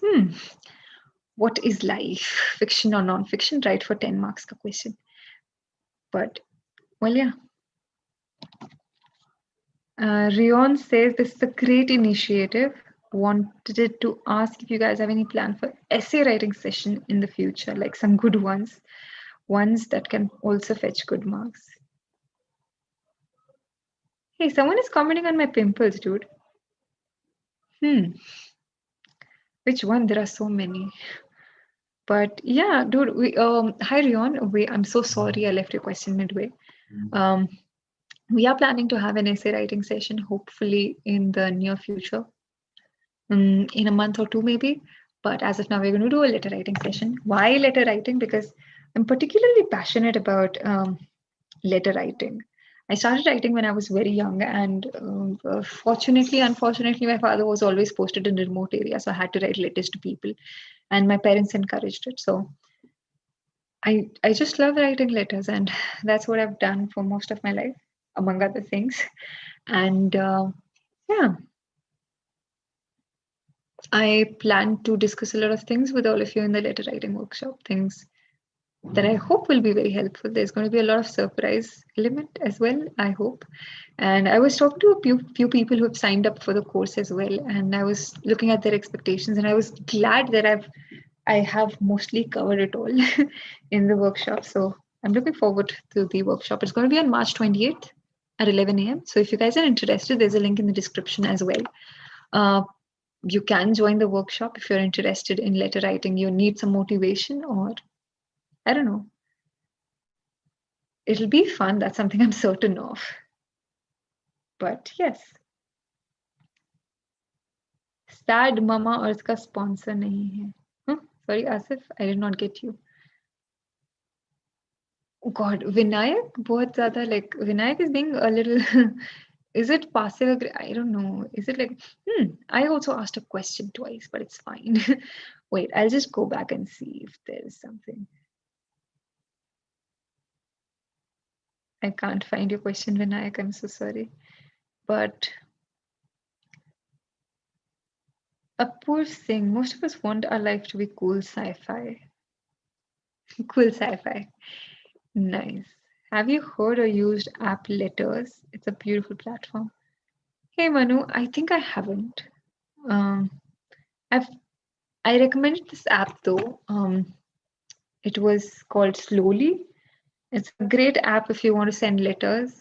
what is life? Fiction or non-fiction? Write for 10 marks ka question. But, well, yeah. Rion says this is a great initiative. Wanted to ask if you guys have any plan for essay writing session in the future, like some good ones that can also fetch good marks. Hey, someone is commenting on my pimples, dude. Which one? There are so many. But yeah, dude, hi Rion. I'm so sorry I left your question midway. We are planning to have an essay writing session, hopefully in the near future, in a month or two maybe. But as of now, we're going to do a letter writing session. Why letter writing? Because I'm particularly passionate about letter writing. I started writing when I was very young, and unfortunately, my father was always posted in a remote area, so I had to write letters to people, and my parents encouraged it. So I just love writing letters, and that's what I've done for most of my life, among other things. And yeah, I plan to discuss a lot of things with all of you in the letter writing workshop, things that I hope will be very helpful. There's going to be a lot of surprise element as well, I hope. And I was talking to a few people who have signed up for the course as well, and I was looking at their expectations, and I was glad that I have mostly covered it all in the workshop. So I'm looking forward to the workshop. It's going to be on March 28th at 11 a.m. So if you guys are interested, there's a link in the description as well. You can join the workshop if you're interested in letter writing. You need some motivation, or I don't know. It'll be fun. That's something I'm certain of. But yes. Sad Mama Earth का sponsor नहीं है. Sorry, Asif, I did not get you. God, Vinayak बहुत ज़्यादा, like Vinayak is being a little is it passive aggressive? I don't know. Is it like I also asked a question twice, but it's fine. Wait, I'll just go back and see if there's something. I can't find your question, Vinayak. I'm so sorry. But Apur Singh, most of us want our life to be cool sci-fi. Cool sci-fi. Nice. Have you heard or used app Letters? It's a beautiful platform. Hey Manu, I think I haven't. I recommended this app though. It was called Slowly. It's a great app if you want to send letters,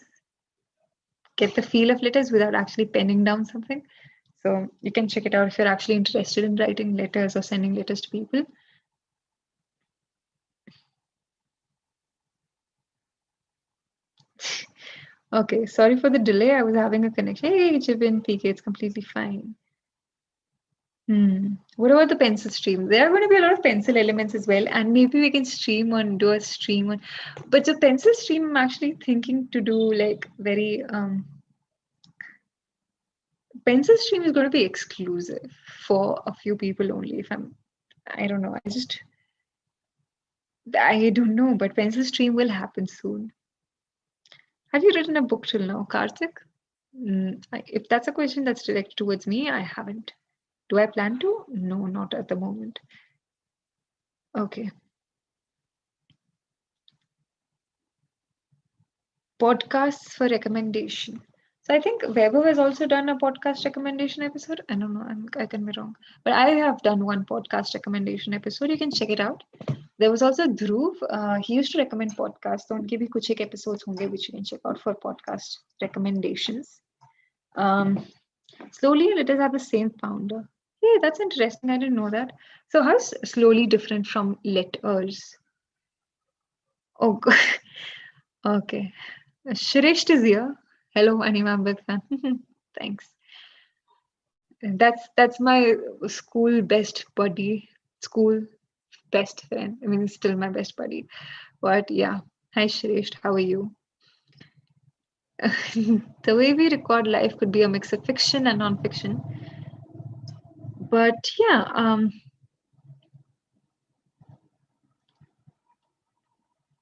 get the feel of letters without actually penning down something. So you can check it out if you're actually interested in writing letters or sending letters to people. Okay, sorry for the delay. I was having a connection. Hey, Jibin, PK, it's completely fine. What about the pencil stream? There are going to be a lot of pencil elements as well, and maybe we can do a stream on. But the pencil stream, I'm actually thinking to do like very pencil stream is going to be exclusive for a few people only. I don't know. I don't know, but pencil stream will happen soon. Have you written a book till now, Karthik? If that's a question that's directed towards me, I haven't. Do I plan to? No, not at the moment. Okay. Podcasts for recommendation. So I think Weber has also done a podcast recommendation episode. I don't know, I can be wrong. But I have done one podcast recommendation episode. You can check it out. There was also Dhruv. He used to recommend podcasts. So उनके भी कुछ एक episodes होंगे which you can check out for podcast recommendations. Slowly, let us have the same founder. Hey, that's interesting. I didn't know that. So how's Slowly different from Letters? Oh, God. Okay. Shrish is here. Hello, Anima, I'm big fan. Thanks. That's my school best buddy, school best friend. I mean, he's still my best buddy. But yeah, hi Shresh, how are you? The way we record life could be a mix of fiction and non-fiction. But yeah,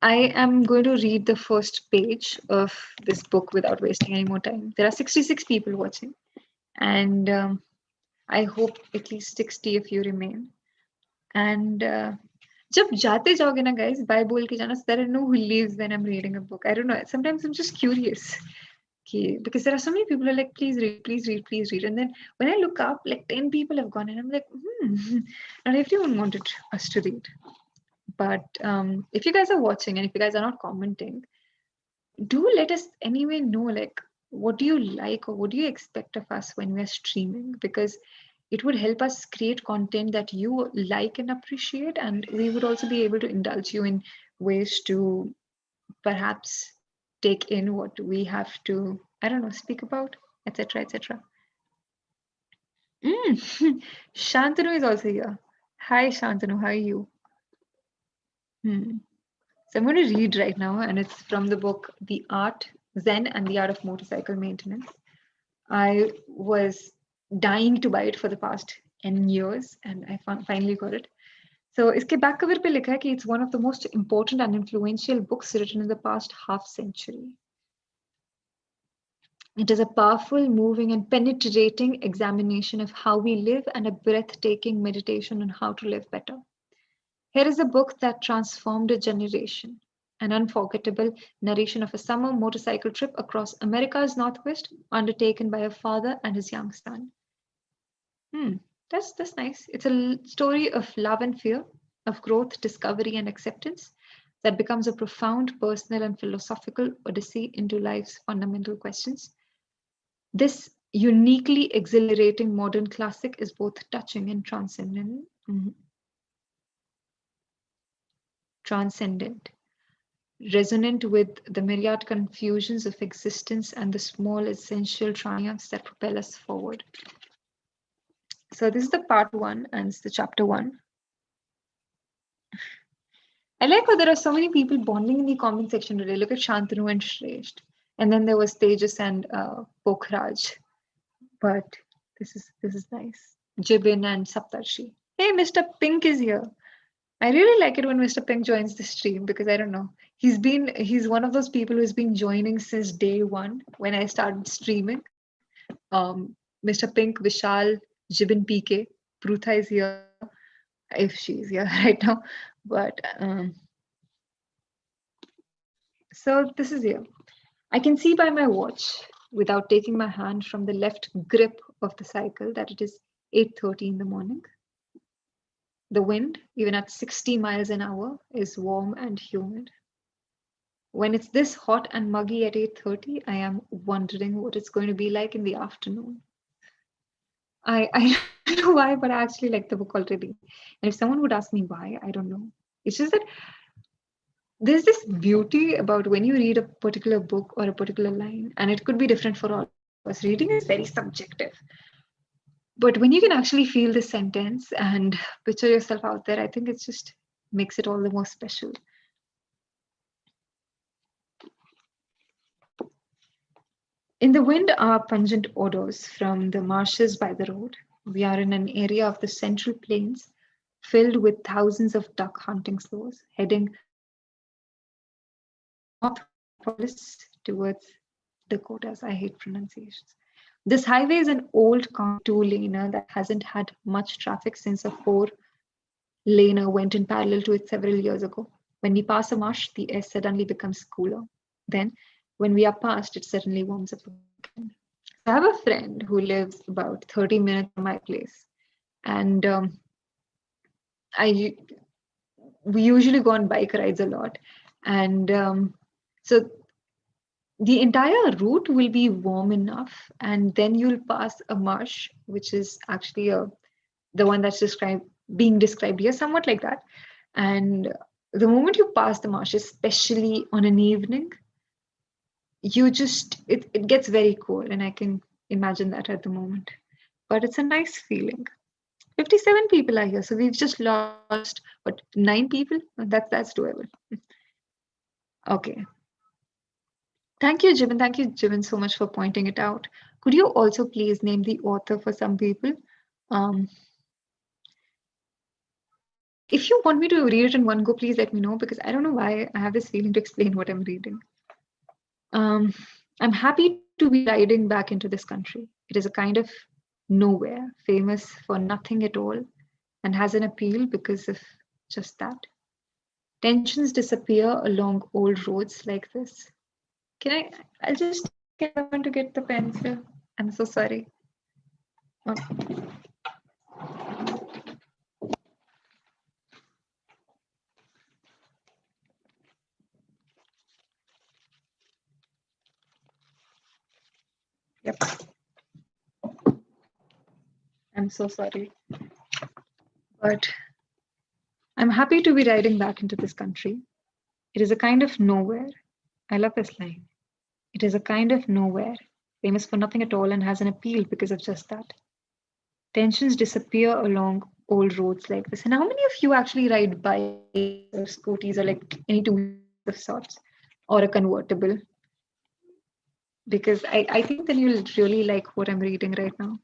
I am going to read the first page of this book without wasting any more time. There are 66 people watching, and I hope at least 60 of you remain. And जब जाते जाओगे ना guys, bye बोल के जाना. So there are no who leaves when I'm reading a book. I don't know. Sometimes I'm just curious. Because there are so many people who are like, please read, please read, please read. And then when I look up, like 10 people have gone, and I'm like, not everyone wanted us to read. But if you guys are watching and if you guys are not commenting, do let us anyway know, like, what do you like or what do you expect of us when we're streaming? Because it would help us create content that you like and appreciate, and we would also be able to indulge you in ways to perhaps take in what we have to, I don't know, speak about, etc., etc. Shantanu is also here. Hi, Shantanu, how are you? So I'm going to read right now, and it's from the book The Art Zen and the Art of Motorcycle Maintenance. I was dying to buy it for the past N years, and I finally got it. So इसके back cover पे लिखा है कि it's one of the most important and influential books written in the past half century. It is a powerful, moving, and penetrating examination of how we live and a breathtaking meditation on how to live better. Here is a book that transformed a generation, an unforgettable narration of a summer motorcycle trip across America's Northwest undertaken by a father and his young son. That's nice. It's a story of love and fear, of growth, discovery, and acceptance that becomes a profound personal and philosophical odyssey into life's fundamental questions. This uniquely exhilarating modern classic is both touching and transcendent. Resonant with the myriad confusions of existence and the small essential triumphs that propel us forward. So this is the part 1 and it's the chapter 1. I like how there are so many people bonding in the comment section today. Look at Shantanu and Shresht. And then there was Tejas and Pokhraj. But this is nice. Jibin and Saptarshi. Hey, Mr. Pink is here. I really like it when Mr. Pink joins the stream because I don't know. He's one of those people who's been joining since day 1 when I started streaming. Mr. Pink, Vishal, Jibin PK, Prutha is here, if she's here right now. But so this is here. I can see by my watch without taking my hand from the left grip of the cycle that it is 8:30 in the morning. The wind, even at 60 miles an hour, is warm and humid. When it's this hot and muggy at 8:30, I am wondering what it's going to be like in the afternoon. I don't know why, but I actually like the book already. And if someone would ask me why, I don't know. It's just that there's this beauty about when you read a particular book or a particular line, and it could be different for all of us. Reading is very subjective. But when you can actually feel the sentence and picture yourself out there, I think it just makes it all the more special. In the wind are pungent odors from the marshes by the road. We are in an area of the Central Plains filled with thousands of duck hunting stores heading northwest towards Dakotas. I hate pronunciations. This highway is an old 2-laner that hasn't had much traffic since a 4-laner went in parallel to it several years ago. When we pass a marsh, the air suddenly becomes cooler. Then, when we are past, it suddenly warms up again. I have a friend who lives about 30 minutes from my place. And we usually go on bike rides a lot. And so the entire route will be warm enough, and then you'll pass a marsh, which is actually the one that's being described here, somewhat like that. And the moment you pass the marsh, especially on an evening, it gets very cool, and I can imagine that at the moment. but it's a nice feeling. 57 people are here, so we've just lost, what, 9 people? That's doable. Okay. Thank you, Jibin. Thank you, Jibin, so much for pointing it out. Could you also please name the author for some people? Um, if you want me to read it in one go, please let me know, because I don't know why I have this feeling to explain what I'm reading. I'm happy to be riding back into this country. It is a kind of nowhere, famous for nothing at all, and has an appeal because of just that. Tensions disappear along old roads like this. I'll just get someone to get the pencil. I'm so sorry. Okay. Yep. I'm so sorry. But I'm happy to be riding back into this country. It is a kind of nowhere. I love this line. It is a kind of nowhere, famous for nothing at all, and has an appeal because of just that. Tensions disappear along old roads like this. And how many of you actually ride bikes or scooties or like any two of sorts, or a convertible? Because I think then you'll really like what I'm reading right now.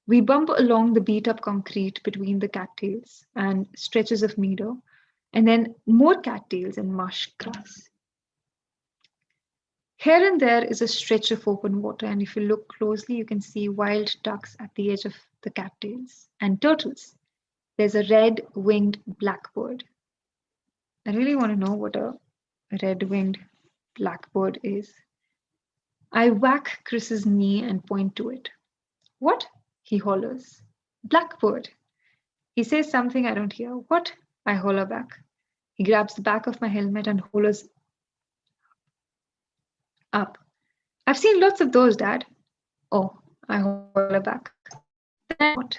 We bump along the beat up concrete between the cattails and stretches of meadow, and then more cattails and marsh grass. Here and there is a stretch of open water, and if you look closely, you can see wild ducks at the edge of the cattails and turtles. There's a red-winged blackbird. I really want to know what a red-winged blackbird is. I whack Chris's knee and point to it. What? He hollers. Blackbird. He says something I don't hear. What? I holler back. He grabs the back of my helmet and hollers up. I've seen lots of those, Dad. Oh, I holler back. Then what?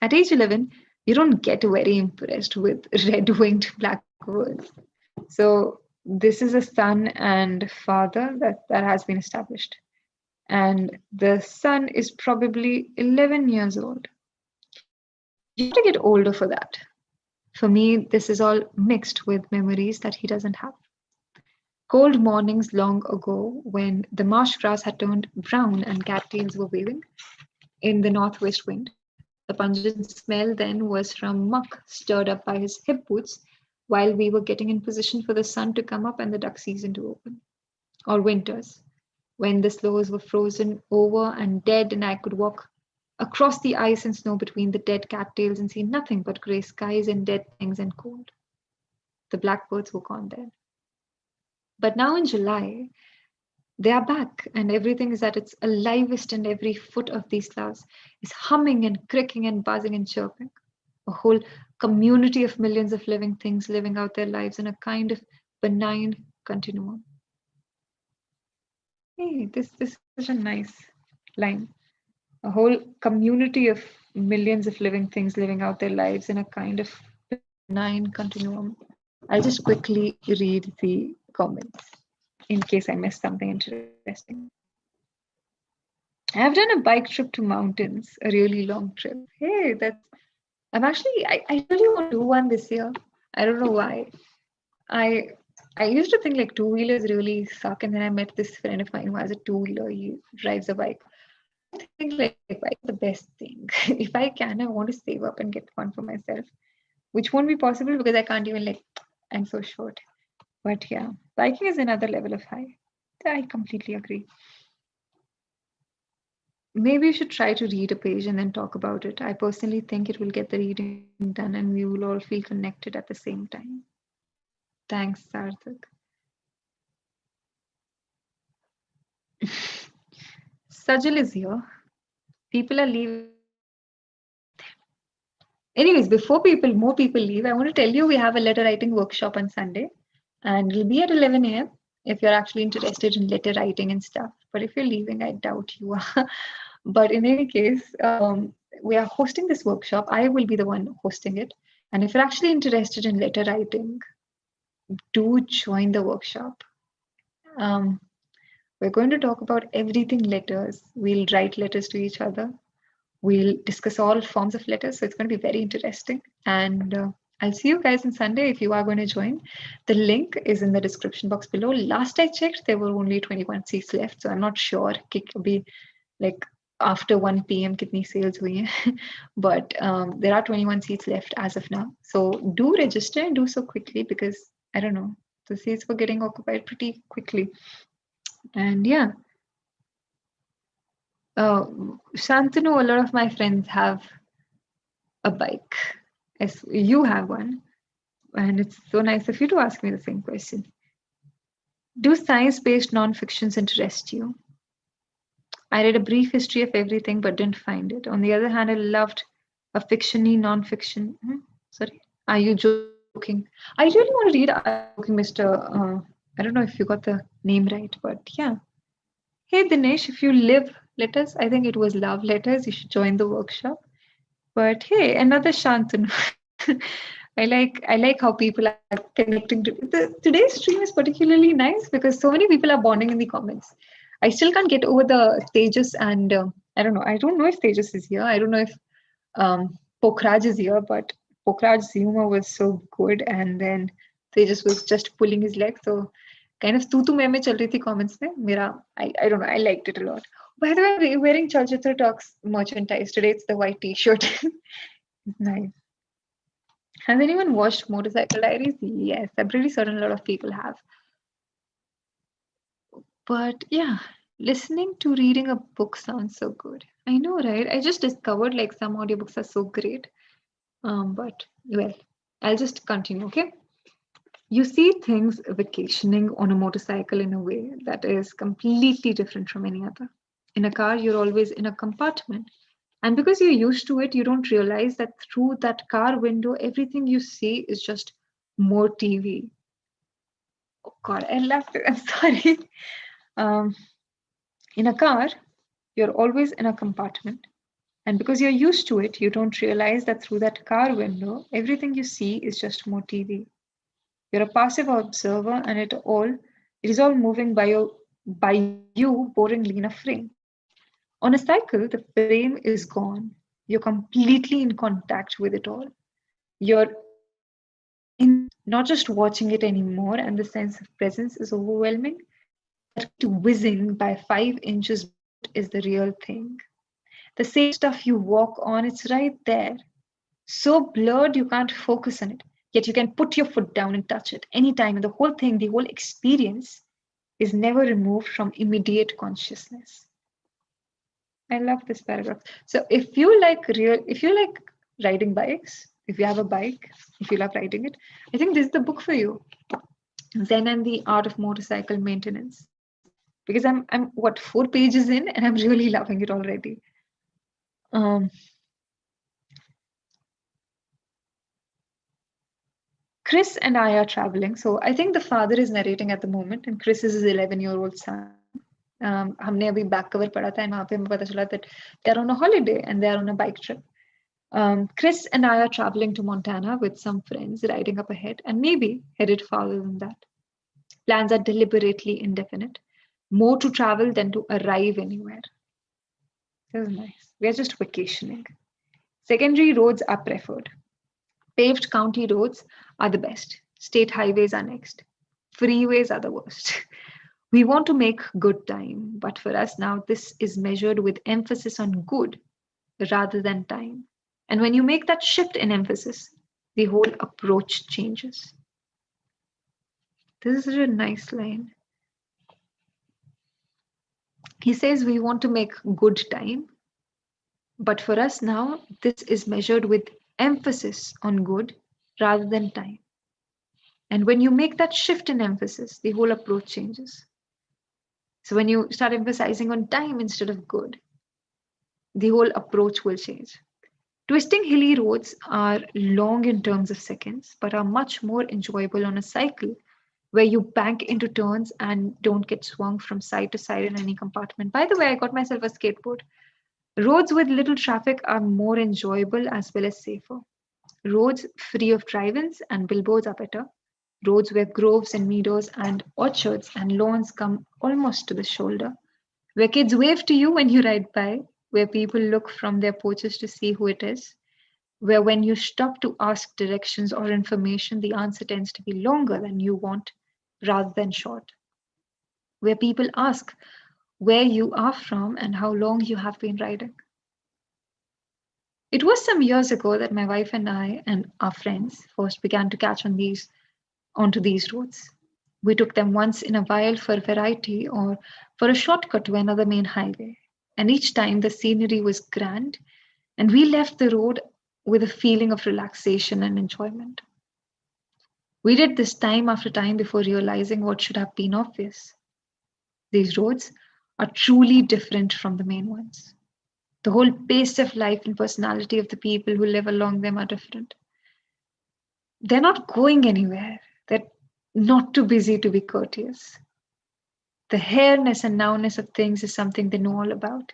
At age 11, you don't get very impressed with red-winged blackbirds. So this is a son and father that has been established. And the son is probably 11 years old. You have to get older for that. For me, this is all mixed with memories that he doesn't have. Cold mornings long ago, when the marsh grass had turned brown and cattails were waving in the northwest wind. The pungent smell then was from muck stirred up by his hip boots while we were getting in position for the sun to come up and the duck season to open. Or winters, when the sloughs were frozen over and dead, and I could walk across the ice and snow between the dead cattails and see nothing but grey skies and dead things and cold. The blackbirds were gone then. But now in July, they are back, and everything is at its alivest, and every foot of these clouds is humming and cricking and buzzing and chirping. A whole community of millions of living things living out their lives in a kind of benign continuum. Hey, this is such a nice line. A whole community of millions of living things living out their lives in a kind of benign continuum. I'll just quickly read the comments in case I missed something interesting. I've done a bike trip to mountains, a really long trip. Hey, I really want to do one this year. I don't know why. I used to think like two-wheelers really suck, and then I met this friend of mine who has a two-wheeler. He drives a bike. I think like bike is the best thing. If I can, I want to save up and get one for myself, which won't be possible because I can't even like, I'm so short. But yeah, biking is another level of high. I completely agree. Maybe you should try to read a page and then talk about it. I personally think it will get the reading done and we will all feel connected at the same time. Thanks, Sarthak. Sajal is here. People are leaving. Anyways, before more people leave, I want to tell you we have a letter writing workshop on Sunday, and it'll be at 11 a.m. if you're actually interested in letter writing and stuff. But if you're leaving, I doubt you are. But in any case, we are hosting this workshop. I will be the one hosting it. And if you're actually interested in letter writing, do join the workshop. We're going to talk about everything letters. We'll write letters to each other. We'll discuss all forms of letters, so it's going to be very interesting. And I'll see you guys on Sunday if you are going to join. The link is in the description box below. Last I checked, there were only 21 seats left, so I'm not sure. Be like after 1 p.m. kitni sales hui hai. But there are 21 seats left as of now. So do register and do so quickly because I don't know, the seats were getting occupied pretty quickly. And yeah. Shantanu, a lot of my friends have a bike. As you have one. And it's so nice of you to ask me the same question. Do science-based non-fictions interest you? I read a brief history of everything but didn't find it. On the other hand, I loved a fictiony non-fiction. Sorry, are you joking? I really want to read Are You Joking, Mr. I don't know if you got the name right, but yeah. Hey Dinesh, if you live letters, I think it was love letters. You should join the workshop. But hey, another Shantanu. I like how people are connecting to today's stream is particularly nice because so many people are bonding in the comments. I still can't get over the Tejas and I don't know. I don't know if Tejas is here. I don't know if Pokhraj is here, but Pokhraj's humor was so good, and then Tejas was just pulling his leg. So kind of tu mein chal rahi thi comments mein. I don't know. I liked it a lot. By the way, I'm wearing Chalchitra Talks merchandise today. It's the white T-shirt. It's nice. Has anyone watched Motorcycle Diaries? Yes, I'm pretty certain a lot of people have. But yeah, listening to reading a book sounds so good. I know, right? I just discovered like some audiobooks are so great. But well, I'll just continue, okay? You see things vacationing on a motorcycle in a way that is completely different from any other. In a car, you're always in a compartment. And because you're used to it, you don't realize that through that car window, everything you see is just more TV. Oh God, I laughed. I'm sorry. Um, in a car, you're always in a compartment. And because you're used to it, you don't realize that through that car window, everything you see is just more TV. You're a passive observer, and it is all moving by you boringly in a frame. On a cycle, the frame is gone. You're completely in contact with it all. You're not just watching it anymore, and the sense of presence is overwhelming. That whizzing by 5 inches is the real thing. The same stuff you walk on, it's right there. So blurred you can't focus on it. Yet you can put your foot down and touch it anytime. And the whole thing, the whole experience is never removed from immediate consciousness. I love this paragraph. So if you like riding bikes, if you have a bike, if you love riding it, I think this is the book for you. Zen and the Art of Motorcycle Maintenance. Because I'm what 4 pages in and I'm really loving it already. Chris and I are traveling. So I think the father is narrating at the moment, and Chris is his 11-year-old son. हमने अभी back cover पढ़ा था, and वहाँ पे हमें पता चला that they are on a holiday and they are on a bike trip. Chris and I are traveling to Montana with some friends, riding up ahead, and maybe headed farther than that. Plans are deliberately indefinite. More to travel than to arrive anywhere. This is nice. We are just vacationing. Secondary roads are preferred. Paved county roads are the best. State highways are next. Freeways are the worst. We want to make good time, but for us now, this is measured with emphasis on good rather than time. And when you make that shift in emphasis, the whole approach changes. This is a nice line. He says we want to make good time, but for us now, this is measured with emphasis on good rather than time. And when you make that shift in emphasis, the whole approach changes. So when you start emphasizing on time instead of good, the whole approach will change. Twisting hilly roads are long in terms of seconds, but are much more enjoyable on a cycle where you bank into turns and don't get swung from side to side in any compartment. By the way, I got myself a skateboard. Roads with little traffic are more enjoyable as well as safer. Roads free of drive-ins and billboards are better. Roads where groves and meadows and orchards and lawns come almost to the shoulder, where kids wave to you when you ride by, where people look from their porches to see who it is, where when you stop to ask directions or information, the answer tends to be longer than you want rather than short, where people ask where you are from and how long you have been riding. It was some years ago that my wife and I and our friends first began to catch onto these roads. We took them once in a while for variety or for a shortcut to another main highway. And each time the scenery was grand, and we left the road with a feeling of relaxation and enjoyment. We did this time after time before realizing what should have been obvious. These roads are truly different from the main ones. The whole pace of life and personality of the people who live along them are different. They're not going anywhere. They're not too busy to be courteous. The hairness and nowness of things is something they know all about.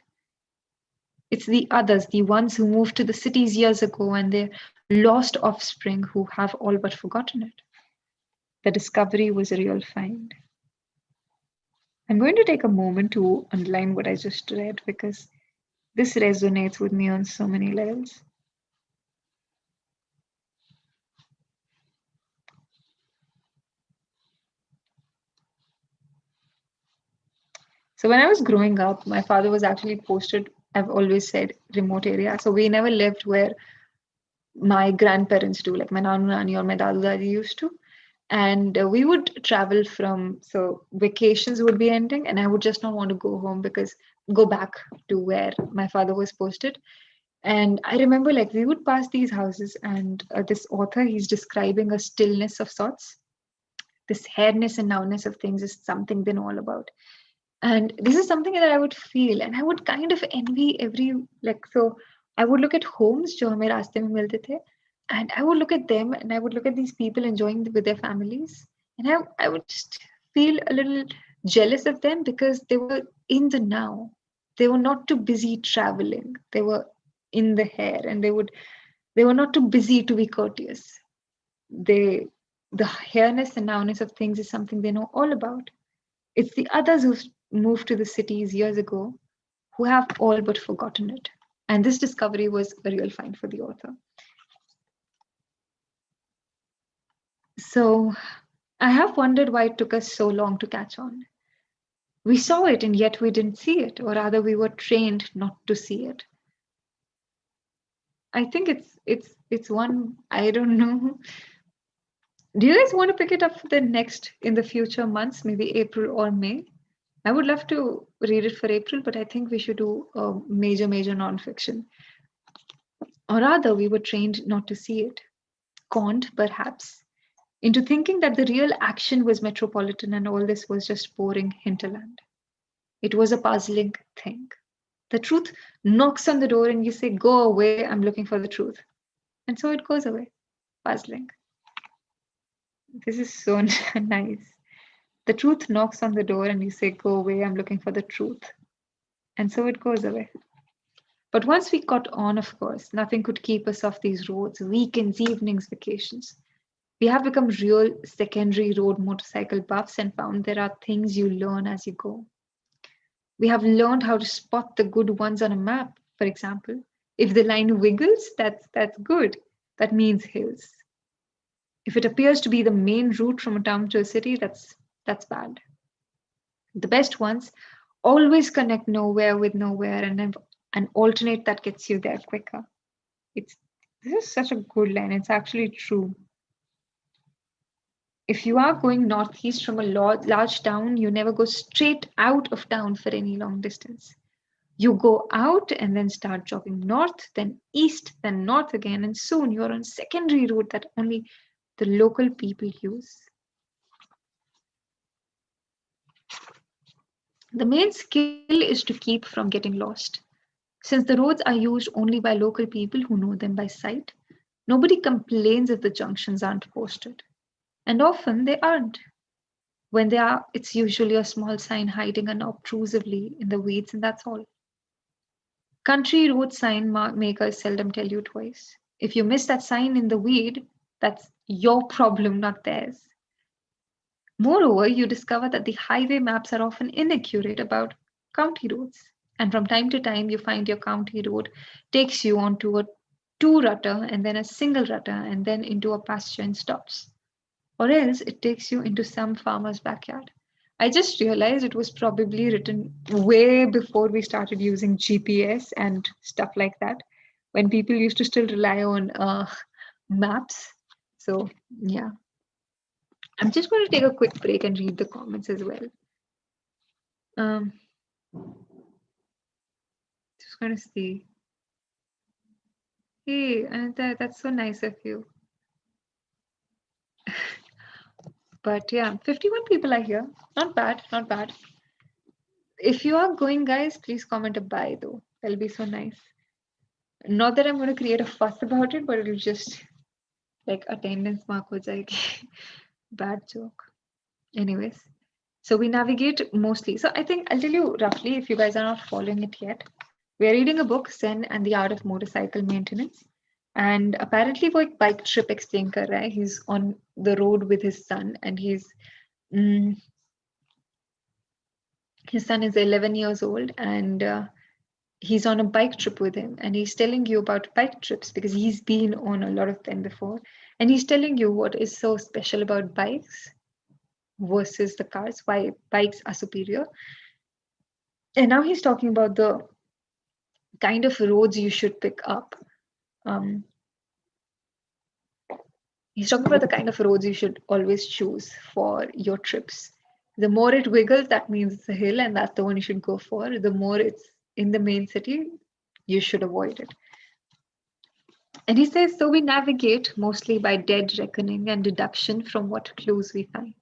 It's the others, the ones who moved to the cities years ago and their lost offspring who have all but forgotten it. The discovery was a real find. I'm going to take a moment to underline what I just read because this resonates with me on so many levels. So when I was growing up, my father was actually posted, I've always said, remote area. So we never lived where my grandparents do, like my nanu nani or my dadu dadi used to. And we would travel so vacations would be ending, and I would just not want to go back to where my father was posted. And I remember like we would pass these houses, and this author, he's describing a stillness of sorts. This hairness and nowness of things is something they know all about. And this is something that I would feel, and I would kind of envy so I would look at homes जो हमें रास्ते में मिलते थे, and I would look at them and I would look at these people enjoying with their families, and I would just feel a little jealous of them because they were in the now. They were not too busy traveling. They were in the hair, and they were not too busy to be courteous. The hairness and nowness of things is something they know all about. It's the others who've moved to the cities years ago who have all but forgotten it. And this discovery was a real find for the author. So I have wondered why it took us so long to catch on. We saw it and yet we didn't see it, or rather we were trained not to see it. I think it's one, I don't know. Do you guys want to pick it up in the future months, maybe April or May? I would love to read it for April, but I think we should do a major nonfiction. Or rather, we were trained not to see it, conned perhaps, into thinking that the real action was metropolitan and all this was just boring hinterland. It was a puzzling thing. The truth knocks on the door and you say, "Go away, I'm looking for the truth." And so it goes away, puzzling. This is so nice. The truth knocks on the door and you say, "Go away, I'm looking for the truth." And so it goes away. But once we caught on, of course, nothing could keep us off these roads, weekends, evenings, vacations. We have become real secondary road motorcycle buffs and found there are things you learn as you go. We have learned how to spot the good ones on a map, for example. If the line wiggles, that's good. That means hills. If it appears to be the main route from a town to a city, that's bad. The best ones always connect nowhere with nowhere and alternate that gets you there quicker. This is such a good line. It's actually true. If you are going northeast from a large town, you never go straight out of town for any long distance. You go out and then start jogging north, then east, then north again, and soon you're on secondary route that only the local people use. The main skill is to keep from getting lost. Since the roads are used only by local people who know them by sight, nobody complains if the junctions aren't posted. And often they aren't. When they are, it's usually a small sign hiding unobtrusively in the weeds, and that's all. Country road sign makers seldom tell you twice. If you miss that sign in the weed, that's your problem, not theirs. Moreover, you discover that the highway maps are often inaccurate about county roads. And from time to time, you find your county road takes you onto a two-rutter and then a single rutter and then into a pasture and stops. Or else it takes you into some farmer's backyard. I just realized it was probably written way before we started using GPS and stuff like that, when people used to still rely on maps. So, yeah. I'm just going to take a quick break and read the comments as well. Just going to see. Hey, Anita, that's so nice of you. But yeah, 51 people are here. Not bad, not bad. If you are going, guys, please comment a bye though. That'll be so nice. Not that I'm going to create a fuss about it, but it'll just like attendance mark ho jayegi. Bad joke. Anyways, so we navigate mostly. So I think I'll tell you roughly if you guys are not following it yet. We're reading a book, Zen and the Art of Motorcycle Maintenance. And apparently वो एक bike trip explain कर रहा है. He's on the road with his son and his son is 11 years old and he's on a bike trip with him and he's telling you about bike trips because he's been on a lot of them before. And he's telling you what is so special about bikes versus the cars, why bikes are superior. And now he's talking about the kind of roads you should pick up. He's talking about the kind of roads you should always choose for your trips. The more it wiggles, that means it's a hill and that's the one you should go for. The more it's in the main city, you should avoid it. And he says, so we navigate mostly by dead reckoning and deduction from what clues we find.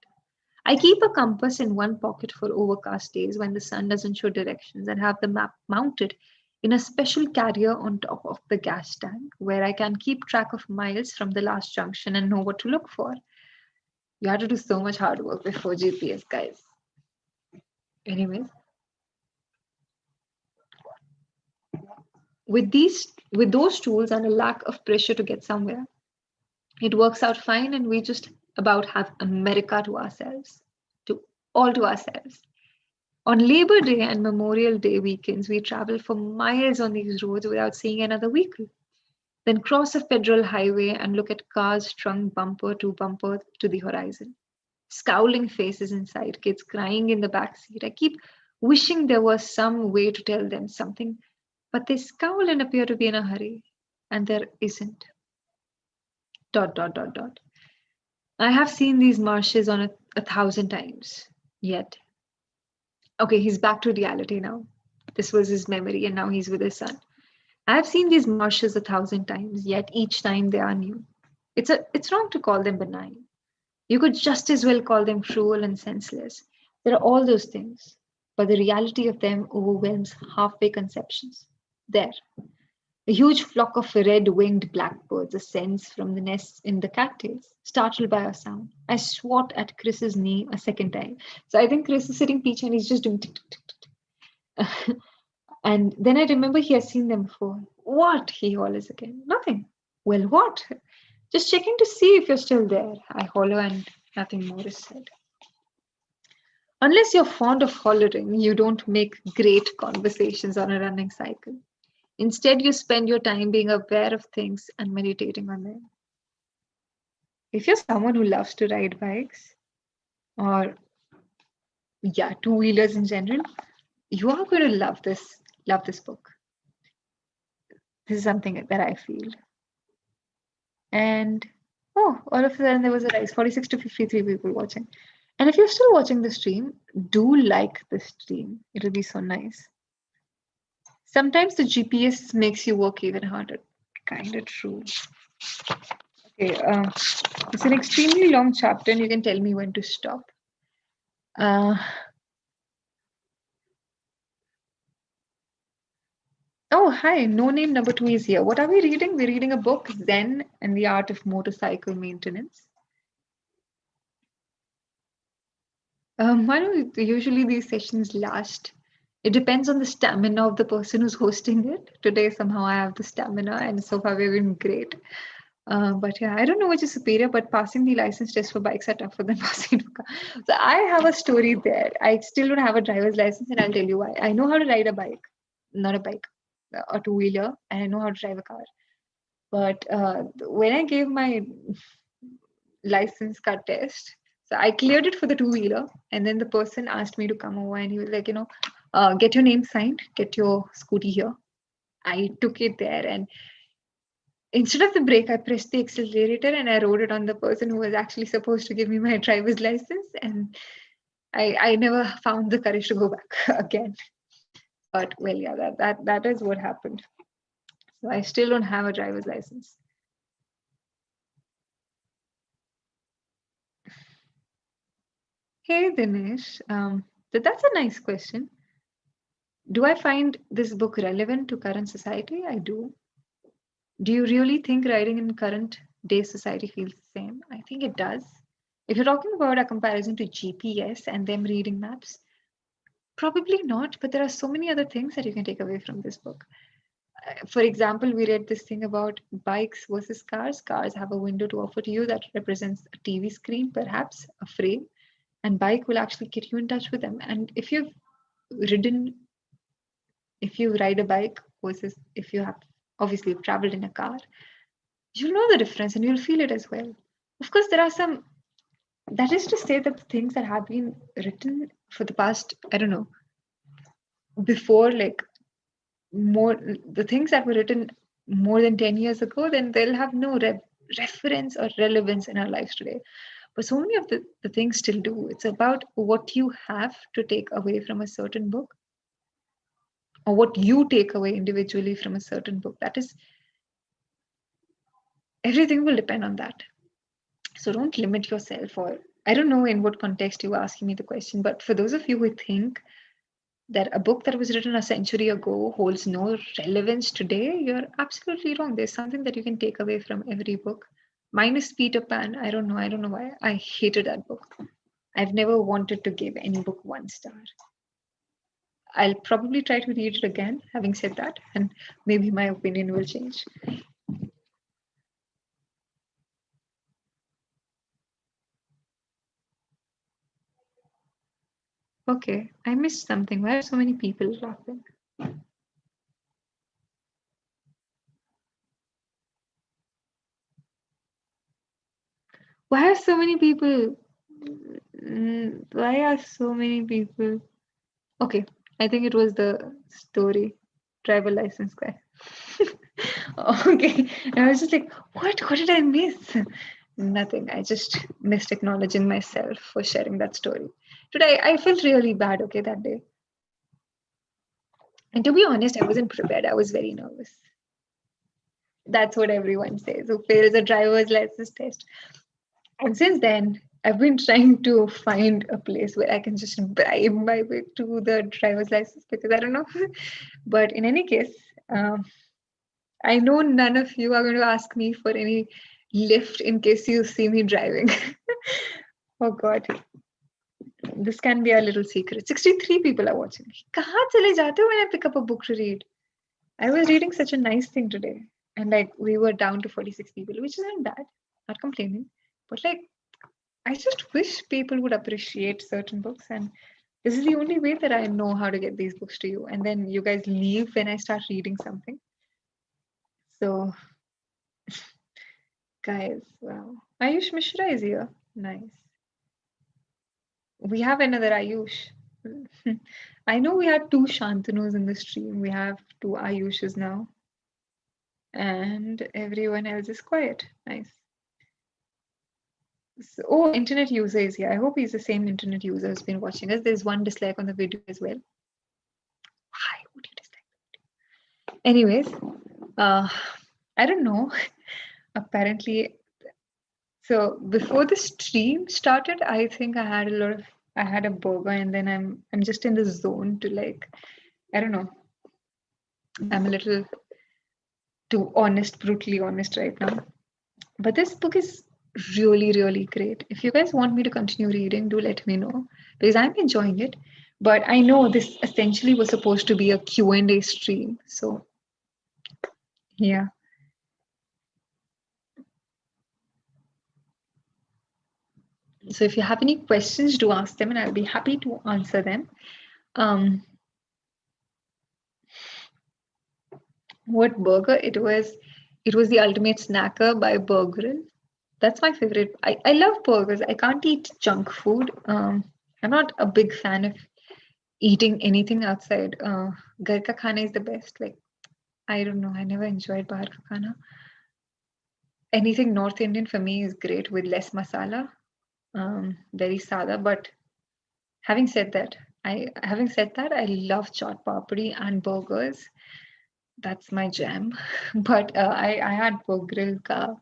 I keep a compass in one pocket for overcast days when the sun doesn't show directions and have the map mounted in a special carrier on top of the gas tank where I can keep track of miles from the last junction and know what to look for. You have to do so much hard work before GPS, guys. Anyways, with those tools and a lack of pressure to get somewhere, it works out fine and we just about have America to ourselves, all to ourselves. On Labor Day and Memorial Day weekends, we travel for miles on these roads without seeing another vehicle. Then cross a federal highway and look at cars strung bumper to the horizon. Scowling faces inside, kids crying in the back seat. I keep wishing there was some way to tell them something, but they scowl and appear to be in a hurry, and there isn't. ... I have seen these marshes on 1,000 times, yet. Okay, he's back to reality now. This was his memory, and now he's with his son. I have seen these marshes 1,000 times, yet each time they are new. It's wrong to call them benign. You could just as well call them cruel and senseless. There are all those things, but the reality of them overwhelms halfway conceptions. There, a huge flock of red-winged blackbirds ascends from the nests in the cattails, startled by a sound. I swat at Chris's knee a second time. So I think Chris is sitting peach and he's just doing tick, tick, tick, tick. And then I remember he has seen them before. What? He hollers again. Nothing. Well, what? Just checking to see if you're still there. I holler and nothing more is said. Unless you're fond of hollering, you don't make great conversations on a running cycle. Instead, you spend your time being aware of things and meditating on them. If you're someone who loves to ride bikes, or yeah, two-wheelers in general, you are going to love this book. This is something that I feel. And oh, all of a sudden there was a rise, 46 to 53 people watching. And if you're still watching the stream, do like the stream. It'll be so nice. Sometimes the GPS makes you work even harder. Kind of true. Okay, it's an extremely long chapter and you can tell me when to stop. Oh, hi, no name number 2 is here. What are we reading? We're reading a book, Zen and the Art of Motorcycle Maintenance. Why don't usually these sessions last? It depends on the stamina of the person who's hosting it. Today, somehow I have the stamina and so far we've been great. But yeah, I don't know which is superior, but passing the license test for bikes are tougher than passing for car. So I have a story there. I still don't have a driver's license and I'll tell you why. I know how to ride a bike. not a bike, a two-wheeler, and I know how to drive a car. But when I gave my license car test, so I cleared it for the two-wheeler, and then the person asked me to come over, and he was like, get your name signed, get your scooty here. I took it there, and instead of the brake, I pressed the accelerator and I rode it on the person who was actually supposed to give me my driver's license. And I never found the courage to go back again. But well, yeah, that is what happened. So I still don't have a driver's license. Hey Dinesh, that's a nice question. Do I find this book relevant to current society? I do. Do you really think writing in current day society feels the same? I think it does. If you're talking about a comparison to GPS and them reading maps, probably not, but there are so many other things that you can take away from this book. For example, we read this thing about bikes versus cars. Cars have a window to offer to you that represents a TV screen, perhaps a frame, and bike will actually get you in touch with them. And ridden, if you ride a bike versus if you have obviously traveled in a car, you'll know the difference and you'll feel it as well. Of course, there are some, that is to say that the things that have been written for the past, I don't know, before like more, the things that were written more than 10 years ago, then they'll have no reference or relevance in our lives today. But so many of the things still do. It's about what you have to take away from a certain book or what you take away individually from a certain book. That is, everything will depend on that. So don't limit yourself, or I don't know in what context you were asking me the question, but for those of you who think that a book that was written a century ago holds no relevance today, you're absolutely wrong. There's something that you can take away from every book. Minus Peter Pan. I don't know why. I hated that book. I've never wanted to give any book 1 star. I'll probably try to read it again, having said that, and maybe my opinion will change. Okay, I missed something. Why are so many people laughing? Why are so many people? Why are so many people? Okay, I think it was the story, driver license guy. Okay, and I was just like, what? What did I miss? Nothing. I just missed acknowledging myself for sharing that story. Today, I felt really bad, okay, that day. And to be honest, I wasn't prepared. I was very nervous. That's what everyone says who fails a driver's license test. And since then, I've been trying to find a place where I can just bribe my way to the driver's license because I don't know. But in any case, I know none of you are going to ask me for any lift in case you see me driving. Oh God. This can be a little secret. 63 people are watching. Kahan chale jate ho when I pick up a book to read? I was reading such a nice thing today. And like we were down to 46 people, which isn't bad. Not complaining. But like I just wish people would appreciate certain books, and this is the only way that I know how to get these books to you. And then you guys leave when I start reading something. So, guys, wow. Ayush Mishra is here. Nice. We have another Ayush. I know we had 2 Shantanus in the stream. We have 2 Ayushs now. And everyone else is quiet. Nice. So, oh, internet user is here. I hope he's the same internet user who's been watching us. There's 1 dislike on the video as well. Why would you dislike the video? Anyways, I don't know. Apparently, so before the stream started, I think I had a burger, and then I'm just in the zone to like, I don't know. I'm a little too honest, brutally honest right now. But this book is really, really great. If you guys want me to continue reading, do let me know because I'm enjoying it. But I know this essentially was supposed to be a Q&A stream. So yeah. So if you have any questions, do ask them and I'll be happy to answer them. What burger? It was the Ultimate Snacker by Burger. That's my favorite. I love burgers. I can't eat junk food. I'm not a big fan of eating anything outside. Ghar ka khana is the best. Like, I don't know. I never enjoyed bahar ka khana. Anything North Indian for me is great with less masala. Very sada. But having said that, I love chaat papri and burgers. That's my jam. But I had burger ka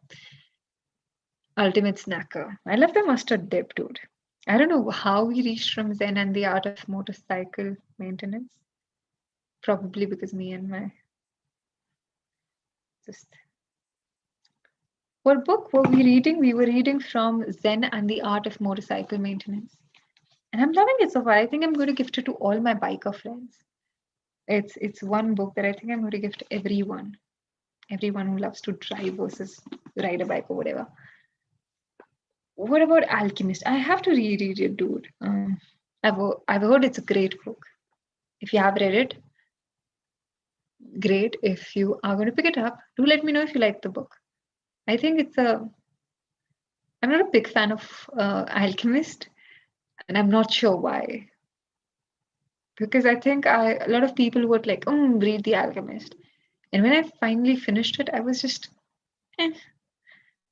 Ultimate Snacker. I love the mustard dip, dude. I don't know how we reached from Zen and the art of motorcycle maintenance. Probably because me and my just what book were we reading? We were reading from Zen and the art of motorcycle maintenance. And I'm loving it so far. I think I'm going to gift it to all my biker friends. It's one book that I think I'm going to gift everyone who loves to drive versus ride a bike or whatever. What about Alchemist? I have to reread it, dude. I've heard it's a great book. If you have read it, great. If you are going to pick it up, do let me know if you like the book. I think I'm not a big fan of Alchemist, and I'm not sure why. Because I think a lot of people would like, read The Alchemist. And when I finally finished it, I was just, eh.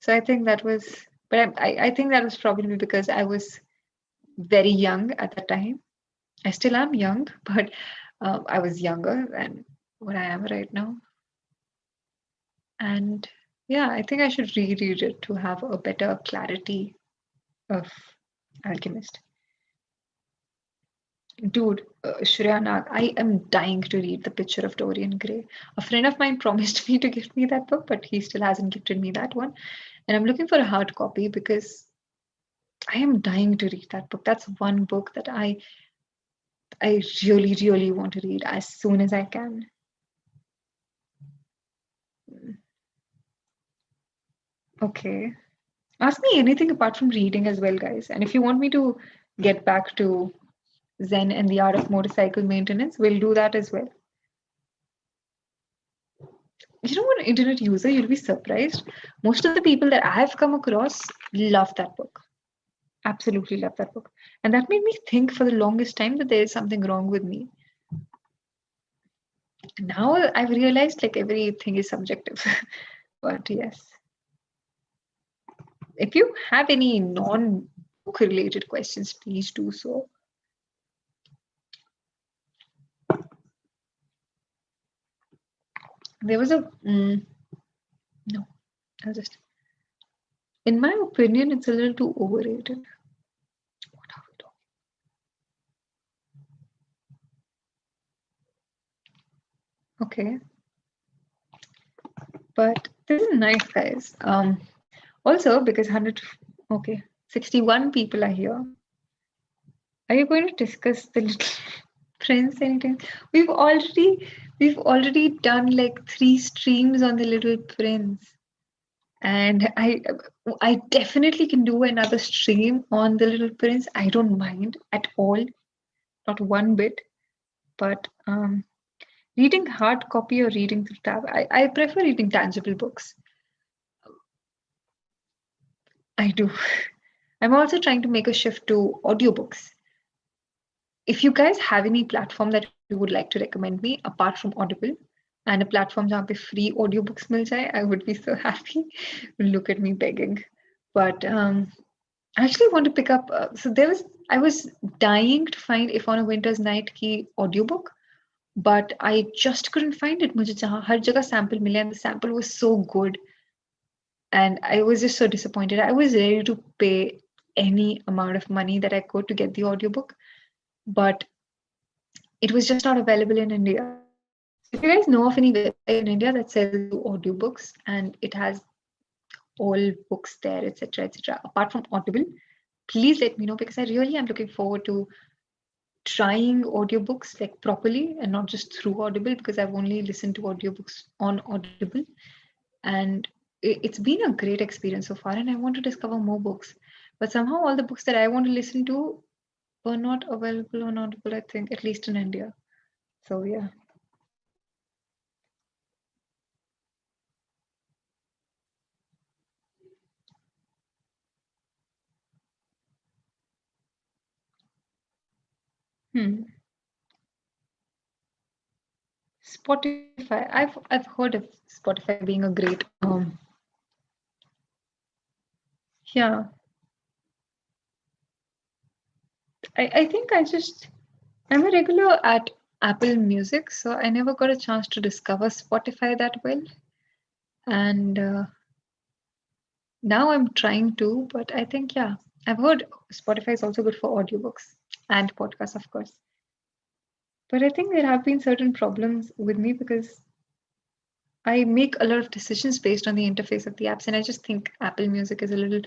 So I think that was, but I think that was probably because I was very young at the time. I still am young, but I was younger than what I am right now. And yeah, I think I should reread it to have a better clarity of Alchemist. Dude, Shreya Nag, I am dying to read The Picture of Dorian Gray. A friend of mine promised me to gift me that book, but he still hasn't gifted me that one. And I'm looking for a hard copy because I am dying to read that book. That's one book that I really, really want to read as soon as I can. Okay. Ask me anything apart from reading as well, guys. And if you want me to get back to Zen and the art of motorcycle maintenance, we'll do that as well. You know what, internet user, you'll be surprised. Most of the people that I've come across love that book. Absolutely love that book. And that made me think for the longest time that there is something wrong with me. Now I've realized like everything is subjective. But yes. If you have any non-book related questions, please do so. There was a no, I'll just in my opinion, it's a little too overrated. What are we talking? Okay. But this is nice, guys. Also, because 61 people are here. Are you going to discuss the Little Prince anything? We've already done like 3 streams on the Little Prince. And I definitely can do another stream on the Little Prince. I don't mind at all, not one bit. But reading hard copy or reading through tab, I prefer reading tangible books. I do. I'm also trying to make a shift to audiobooks. If you guys have any platform that you would like to recommend me apart from Audible and a platform जहाँ पे free audiobooks मिल जाए, I would be so happy. Look at me begging. But I actually want to pick up. I was dying to find If on a Winter's Night की audiobook, but I just couldn't find it. मुझे जहाँ हर जगह sample मिले and the sample was so good. And I was just so disappointed. I was ready to pay any amount of money that I could to get the audiobook, but it was just not available in India. So if you guys know of any website in India that sells you audiobooks and it has all books there, etc., apart from Audible, please let me know because I really am looking forward to trying audiobooks like properly and not just through Audible because I've only listened to audiobooks on Audible. And it's been a great experience so far and I want to discover more books. But somehow all the books that I want to listen to were not available on Audible, I think, at least in India. So yeah. Hmm. Spotify. I've heard of Spotify being a great yeah. I think I'm a regular at Apple Music, so I never got a chance to discover Spotify that well. And now I'm trying to, but I think, yeah, I've heard Spotify is also good for audiobooks and podcasts, of course. But I think there have been certain problems with me because I make a lot of decisions based on the interface of the apps, and I just think Apple Music is a little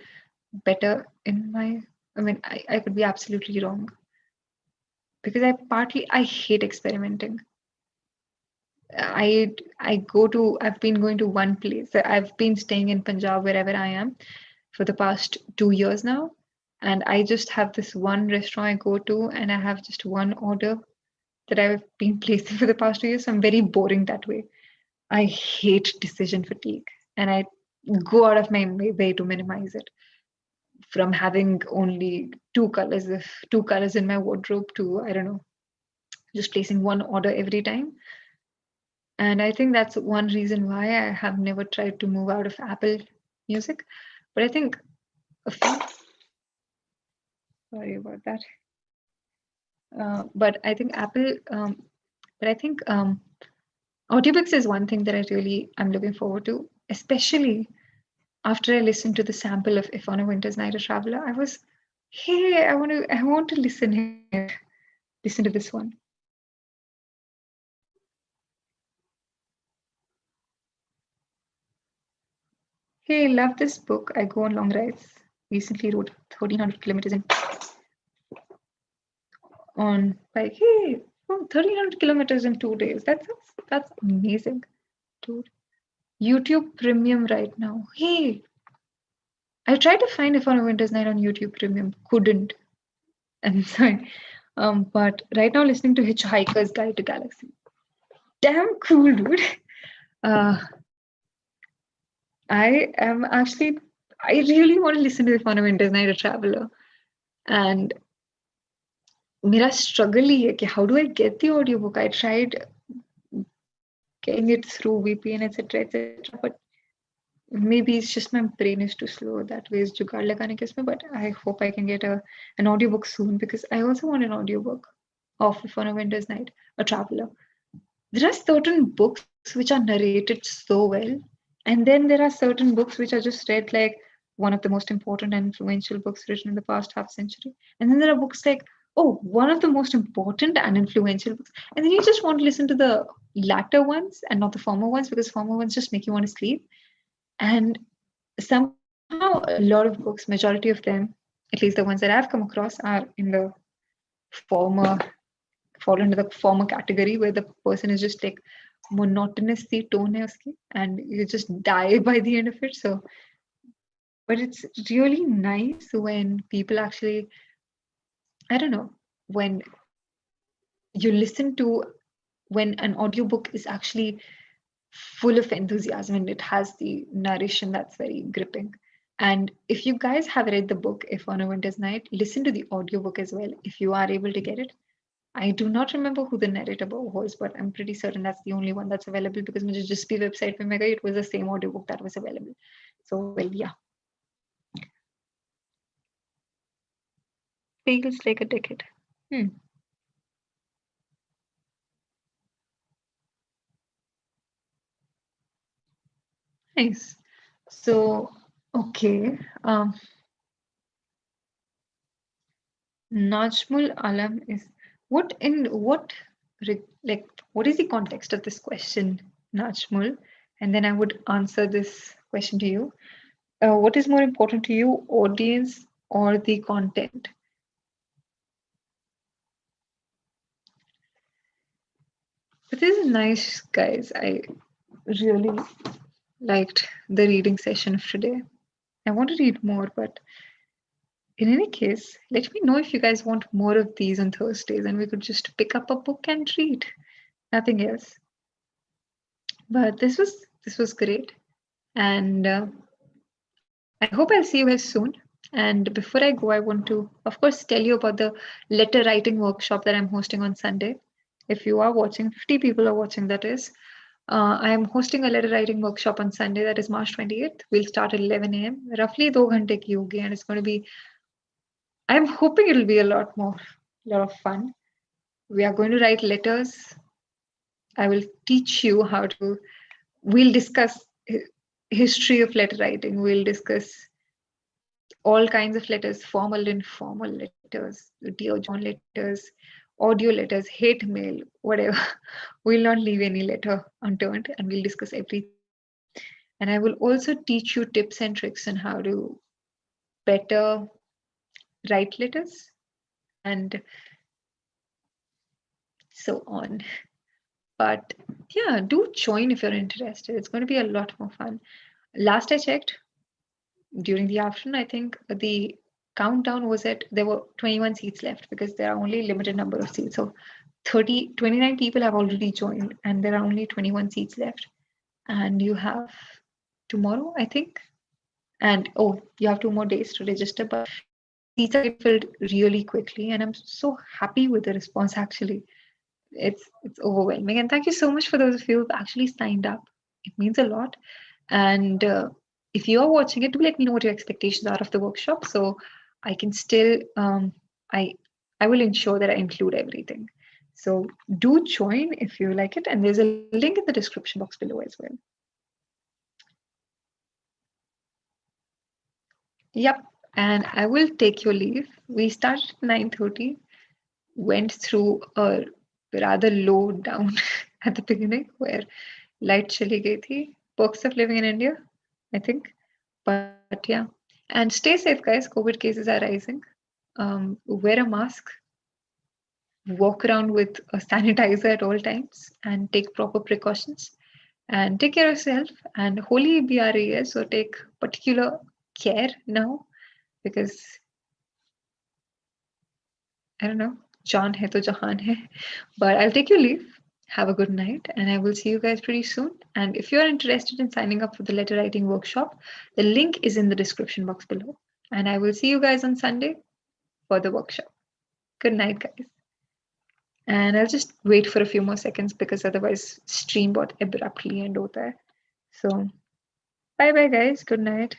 better in my. I mean, I could be absolutely wrong because I hate experimenting. I've been going to one place. I've been staying in Punjab wherever I am for the past 2 years now. And I just have this one restaurant I go to and I have just one order that I've been placing for the past 2 years. So I'm very boring that way. I hate decision fatigue and I go out of my way to minimize it. From having only two colors in my wardrobe to, I don't know, just placing one order every time. And I think that's one reason why I have never tried to move out of Apple Music. But I think a few, sorry about that. But I think audiobooks is one thing that I'm looking forward to, especially after I listened to the sample of If on a Winter's Night a Traveler. I was, hey, I want to listen to this one. Hey, love this book. I go on long rides. Recently wrote 1,300 kilometers on bike. Hey, 1,300 kilometers in 2 days. That's amazing, dude. YouTube Premium right now. Hey, I tried to find If on a Winter's Night on YouTube Premium. Couldn't. I'm sorry. But right now listening to Hitchhiker's Guide to Galaxy. Damn cool, dude. Uh, I am actually I really want to listen to If on a Winter's Night a Traveler. And मेरा struggle ही है कि how do I get the audiobook? I tried getting it through VPN, etc., but maybe it's just my brain is too slow that way is जुगाड़ लगाने के इसमें, but I hope I can get an audiobook soon because I also want an audiobook of If on a Winter's Night, A Traveler. There are certain books which are narrated so well, and then there are certain books which are just read like one of the most important and influential books written in the past half century. And then there are books like, oh, one of the most important and influential books. And then you just want to listen to the latter ones and not the former ones because former ones just make you want to sleep. And somehow a lot of books, majority of them, at least the ones that I've come across, are in the former fall into the former category where the person is just like monotonous the tone hai uski, and you just die by the end of it. So, but it's really nice when people actually, I don't know, when you listen to when an audiobook is actually full of enthusiasm and it has the narration that's very gripping. And if you guys have read the book If on a Winter's Night, listen to the audiobook as well if you are able to get it. I do not remember who the narrator was, but I'm pretty certain that's the only one that's available because मुझे जिस भी website पे मैं गई, it was the same audiobook that was available. So, well, yeah. Feels like a decade. Nice. So, okay. Najmul Alam is what like what is the context of this question, Najmul? And then I would answer this question to you. What is more important to you, audience or the content? But this is nice, guys. I really liked the reading session of today. I want to read more, but in any case, let me know if you guys want more of these on Thursdays and we could just pick up a book and read. Nothing else. But this was great. And I hope I'll see you guys soon. And before I go, I want to, of course, tell you about the letter writing workshop that I'm hosting on Sunday. If you are watching, 50 people are watching, that is. I am hosting a letter writing workshop on Sunday, that is March 28th. We'll start at 11 a.m. Roughly 2 ghante ki hogi, and it's going to be, I'm hoping it'll be a lot of fun. We are going to write letters. I will teach you how to, we'll discuss history of letter writing. We'll discuss all kinds of letters, formal and informal letters, Dear John letters, audio letters, hate mail, whatever. We'll not leave any letter unturned and we'll discuss everything. And I will also teach you tips and tricks on how to better write letters and so on. But yeah, do join if you're interested. It's going to be a lot more fun. Last I checked, during the afternoon, I think the countdown was at there were 21 seats left because there are only limited number of seats. So 29 people have already joined and there are only 21 seats left. And you have tomorrow, I think. And oh, you have 2 more days to register, but seats are getting filled really quickly. And I'm so happy with the response actually. It's overwhelming. And thank you so much for those of you who've actually signed up. It means a lot. And if you're watching it, do let me know what your expectations are of the workshop, so I can still I I will ensure that I include everything. So do join if you like it, and there's a link in the description box below as well. Yep, and I will take your leave. We started at 9:30, went through a rather low down at the beginning where light chali gayi thi. Perks of living in India, I think. But yeah, and stay safe, guys. COVID cases are rising. Wear a mask, walk around with a sanitizer at all times, and take proper precautions. And take care of yourself. And holy BRAS, so take particular care now because I don't know, John hai to jahan hai. But I'll take your leave. Have a good night, and I will see you guys pretty soon. And if you're interested in signing up for the letter writing workshop, the link is in the description box below. And I will see you guys on Sunday for the workshop. Good night, guys. And I'll just wait for a few more seconds because otherwise stream bot abruptly end hota hai. So bye bye guys. Good night.